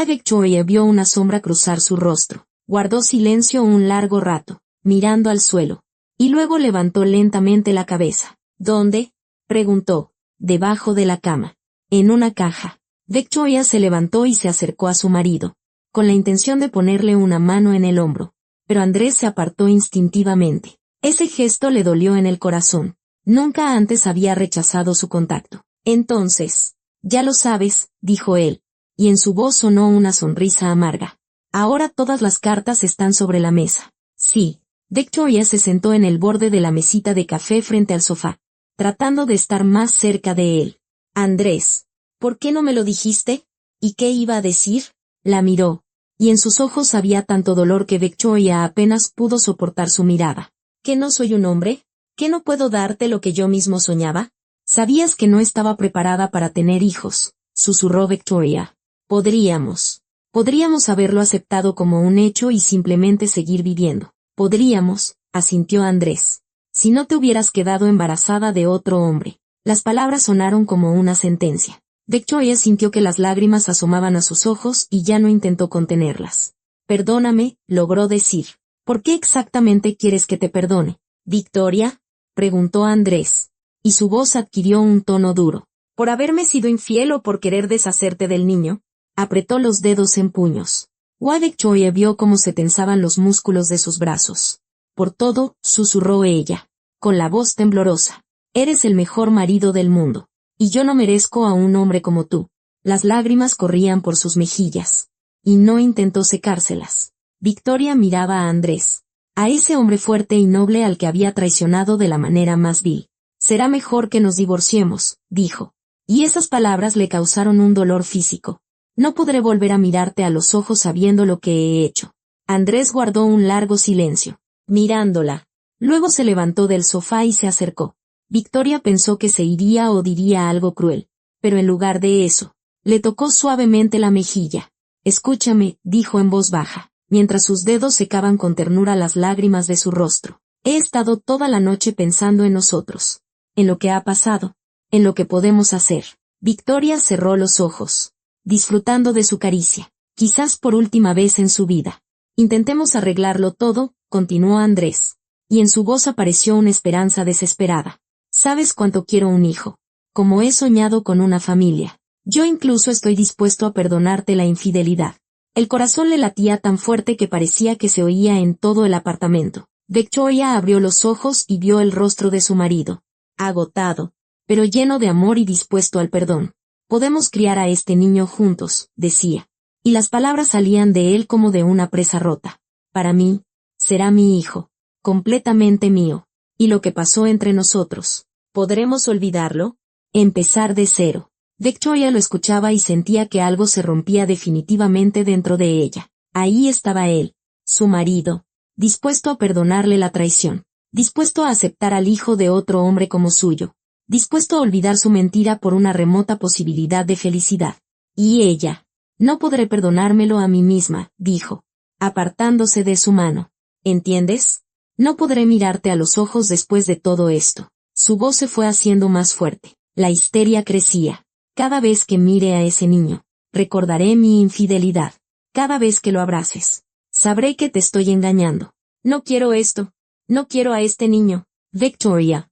Victoria vio una sombra cruzar su rostro. Guardó silencio un largo rato, mirando al suelo, y luego levantó lentamente la cabeza. ¿Dónde? Preguntó. Debajo de la cama. En una caja. Victoria se levantó y se acercó a su marido, con la intención de ponerle una mano en el hombro, pero Andrés se apartó instintivamente. Ese gesto le dolió en el corazón. Nunca antes había rechazado su contacto. Entonces, ya lo sabes, dijo él, y en su voz sonó una sonrisa amarga. Ahora todas las cartas están sobre la mesa. Sí. Victoria se sentó en el borde de la mesita de café frente al sofá, tratando de estar más cerca de él. Andrés, ¿por qué no me lo dijiste? ¿Y qué iba a decir? La miró, y en sus ojos había tanto dolor que Victoria apenas pudo soportar su mirada. ¿Que no soy un hombre? ¿Que no puedo darte lo que yo mismo soñaba? Sabías que no estaba preparada para tener hijos, susurró Victoria. Podríamos haberlo aceptado como un hecho y simplemente seguir viviendo. Podríamos, asintió Andrés. Si no te hubieras quedado embarazada de otro hombre. Las palabras sonaron como una sentencia. Victoria sintió que las lágrimas asomaban a sus ojos y ya no intentó contenerlas. Perdóname, logró decir. ¿Por qué exactamente quieres que te perdone? ¿Victoria? Preguntó Andrés. Y su voz adquirió un tono duro. ¿Por haberme sido infiel o por querer deshacerte del niño? Apretó los dedos en puños. Victoria vio cómo se tensaban los músculos de sus brazos. Por todo, susurró ella, con la voz temblorosa. Eres el mejor marido del mundo. Y yo no merezco a un hombre como tú. Las lágrimas corrían por sus mejillas. Y no intentó secárselas. Victoria miraba a Andrés. A ese hombre fuerte y noble al que había traicionado de la manera más vil. Será mejor que nos divorciemos, dijo. Y esas palabras le causaron un dolor físico. No podré volver a mirarte a los ojos sabiendo lo que he hecho. Andrés guardó un largo silencio, mirándola. Luego se levantó del sofá y se acercó. Victoria pensó que se iría o diría algo cruel, pero en lugar de eso, le tocó suavemente la mejilla. Escúchame, dijo en voz baja, mientras sus dedos secaban con ternura las lágrimas de su rostro. He estado toda la noche pensando en nosotros, en lo que ha pasado, en lo que podemos hacer. Victoria cerró los ojos, disfrutando de su caricia, quizás por última vez en su vida. Intentemos arreglarlo todo, continuó Andrés, y en su voz apareció una esperanza desesperada. Sabes cuánto quiero un hijo, como he soñado con una familia. Yo incluso estoy dispuesto a perdonarte la infidelidad. El corazón le latía tan fuerte que parecía que se oía en todo el apartamento. Victoria abrió los ojos y vio el rostro de su marido, agotado, pero lleno de amor y dispuesto al perdón. Podemos criar a este niño juntos, decía. Y las palabras salían de él como de una presa rota. Para mí, será mi hijo, completamente mío. Y lo que pasó entre nosotros, ¿podremos olvidarlo? Empezar de cero. Victoria lo escuchaba y sentía que algo se rompía definitivamente dentro de ella. Ahí estaba él, su marido, dispuesto a perdonarle la traición, dispuesto a aceptar al hijo de otro hombre como suyo. Dispuesto a olvidar su mentira por una remota posibilidad de felicidad. Y ella, no podré perdonármelo a mí misma, dijo, apartándose de su mano. ¿Entiendes? No podré mirarte a los ojos después de todo esto. Su voz se fue haciendo más fuerte. La histeria crecía. Cada vez que mire a ese niño, recordaré mi infidelidad. Cada vez que lo abraces, sabré que te estoy engañando. No quiero esto. No quiero a este niño. Victoria.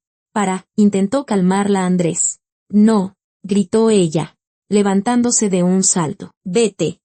Intentó calmarla Andrés. No, gritó ella, levantándose de un salto. Vete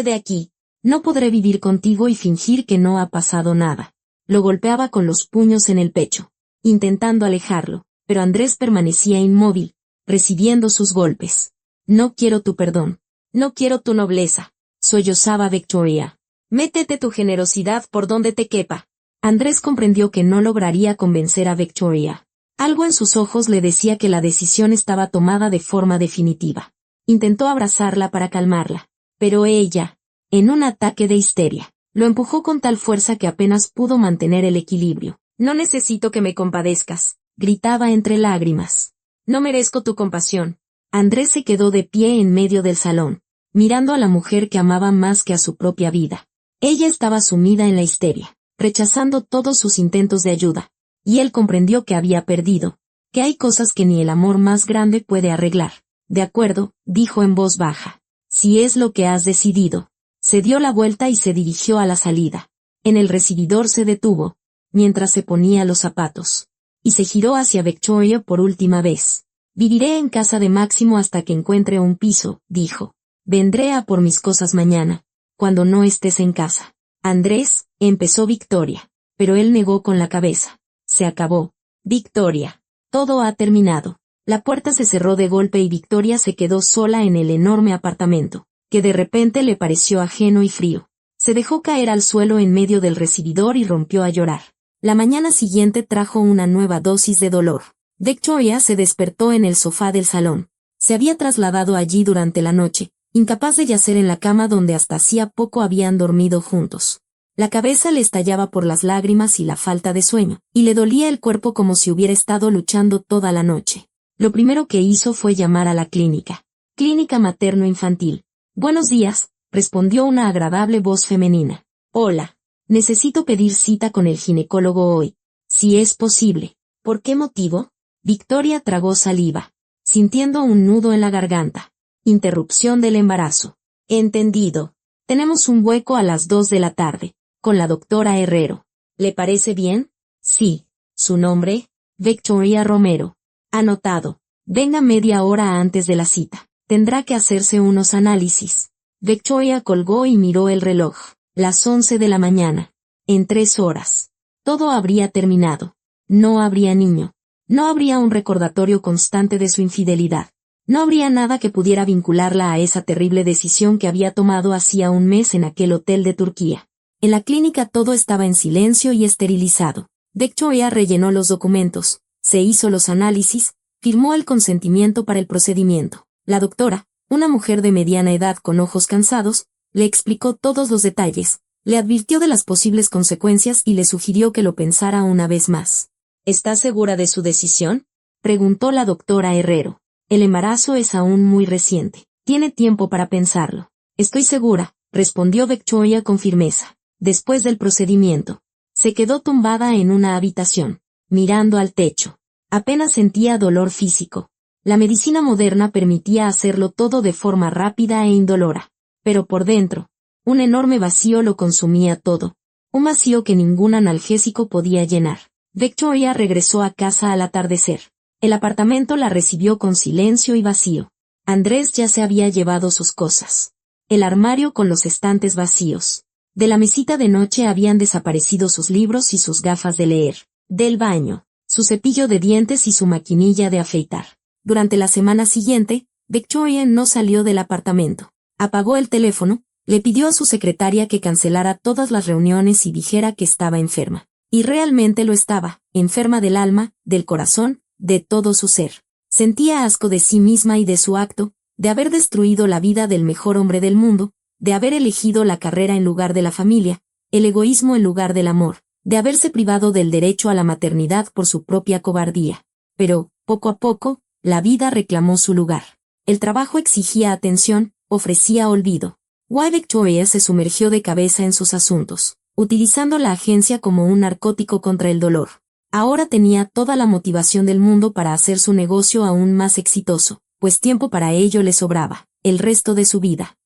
de aquí. No podré vivir contigo y fingir que no ha pasado nada. Lo golpeaba con los puños en el pecho. intentando alejarlo, pero Andrés permanecía inmóvil, recibiendo sus golpes. No quiero tu perdón. No quiero tu nobleza, sollozaba Victoria. Métete tu generosidad por donde te quepa. Andrés comprendió que no lograría convencer a Victoria. Algo en sus ojos le decía que la decisión estaba tomada de forma definitiva. Intentó abrazarla para calmarla, pero ella, en un ataque de histeria, lo empujó con tal fuerza que apenas pudo mantener el equilibrio. No necesito que me compadezcas, gritaba entre lágrimas. No merezco tu compasión. Andrés se quedó de pie en medio del salón, mirando a la mujer que amaba más que a su propia vida. Ella estaba sumida en la histeria, rechazando todos sus intentos de ayuda, y él comprendió que había perdido, que hay cosas que ni el amor más grande puede arreglar. De acuerdo, dijo en voz baja. Si es lo que has decidido. Se dio la vuelta y se dirigió a la salida. En el recibidor se detuvo, mientras se ponía los zapatos, y se giró hacia Victoria por última vez. Viviré en casa de Máximo hasta que encuentre un piso, dijo. Vendré a por mis cosas mañana, cuando no estés en casa. Andrés, empezó Victoria, pero él negó con la cabeza. Se acabó. Victoria. Todo ha terminado. La puerta se cerró de golpe y Victoria se quedó sola en el enorme apartamento, que de repente le pareció ajeno y frío. Se dejó caer al suelo en medio del recibidor y rompió a llorar. La mañana siguiente trajo una nueva dosis de dolor. Victoria se despertó en el sofá del salón. Se había trasladado allí durante la noche, incapaz de yacer en la cama donde hasta hacía poco habían dormido juntos. La cabeza le estallaba por las lágrimas y la falta de sueño, y le dolía el cuerpo como si hubiera estado luchando toda la noche. Lo primero que hizo fue llamar a la clínica. Clínica materno-infantil. Buenos días, respondió una agradable voz femenina. Hola. Necesito pedir cita con el ginecólogo hoy. Si es posible. ¿Por qué motivo? Victoria tragó saliva, sintiendo un nudo en la garganta. Interrupción del embarazo. Entendido. Tenemos un hueco a las 2 de la tarde, con la doctora Herrero. ¿Le parece bien? Sí. ¿Su nombre? Victoria Romero. Anotado. Venga media hora antes de la cita. Tendrá que hacerse unos análisis. Victoria colgó y miró el reloj. Las 11 de la mañana. En 3 horas. Todo habría terminado. No habría niño. No habría un recordatorio constante de su infidelidad. No habría nada que pudiera vincularla a esa terrible decisión que había tomado hacía un mes en aquel hotel de Turquía. En la clínica todo estaba en silencio y esterilizado. Victoria rellenó los documentos, se hizo los análisis, firmó el consentimiento para el procedimiento. La doctora, una mujer de mediana edad con ojos cansados, le explicó todos los detalles, le advirtió de las posibles consecuencias y le sugirió que lo pensara una vez más. ¿Está segura de su decisión?, preguntó la doctora Herrero. El embarazo es aún muy reciente. Tiene tiempo para pensarlo. Estoy segura, respondió Victoria con firmeza. Después del procedimiento, se quedó tumbada en una habitación, mirando al techo. Apenas sentía dolor físico. La medicina moderna permitía hacerlo todo de forma rápida e indolora. Pero por dentro, un enorme vacío lo consumía todo. Un vacío que ningún analgésico podía llenar. Victoria regresó a casa al atardecer. El apartamento la recibió con silencio y vacío. Andrés ya se había llevado sus cosas. El armario con los estantes vacíos. De la mesita de noche habían desaparecido sus libros y sus gafas de leer. Del baño, su cepillo de dientes y su maquinilla de afeitar. Durante la semana siguiente, Victoria no salió del apartamento. Apagó el teléfono, le pidió a su secretaria que cancelara todas las reuniones y dijera que estaba enferma. Y realmente lo estaba, enferma del alma, del corazón, de todo su ser. Sentía asco de sí misma y de su acto, de haber destruido la vida del mejor hombre del mundo, de haber elegido la carrera en lugar de la familia, el egoísmo en lugar del amor, de haberse privado del derecho a la maternidad por su propia cobardía. Pero, poco a poco, la vida reclamó su lugar. El trabajo exigía atención, ofrecía olvido. Victoria se sumergió de cabeza en sus asuntos, utilizando la agencia como un narcótico contra el dolor. Ahora tenía toda la motivación del mundo para hacer su negocio aún más exitoso, pues tiempo para ello le sobraba, el resto de su vida.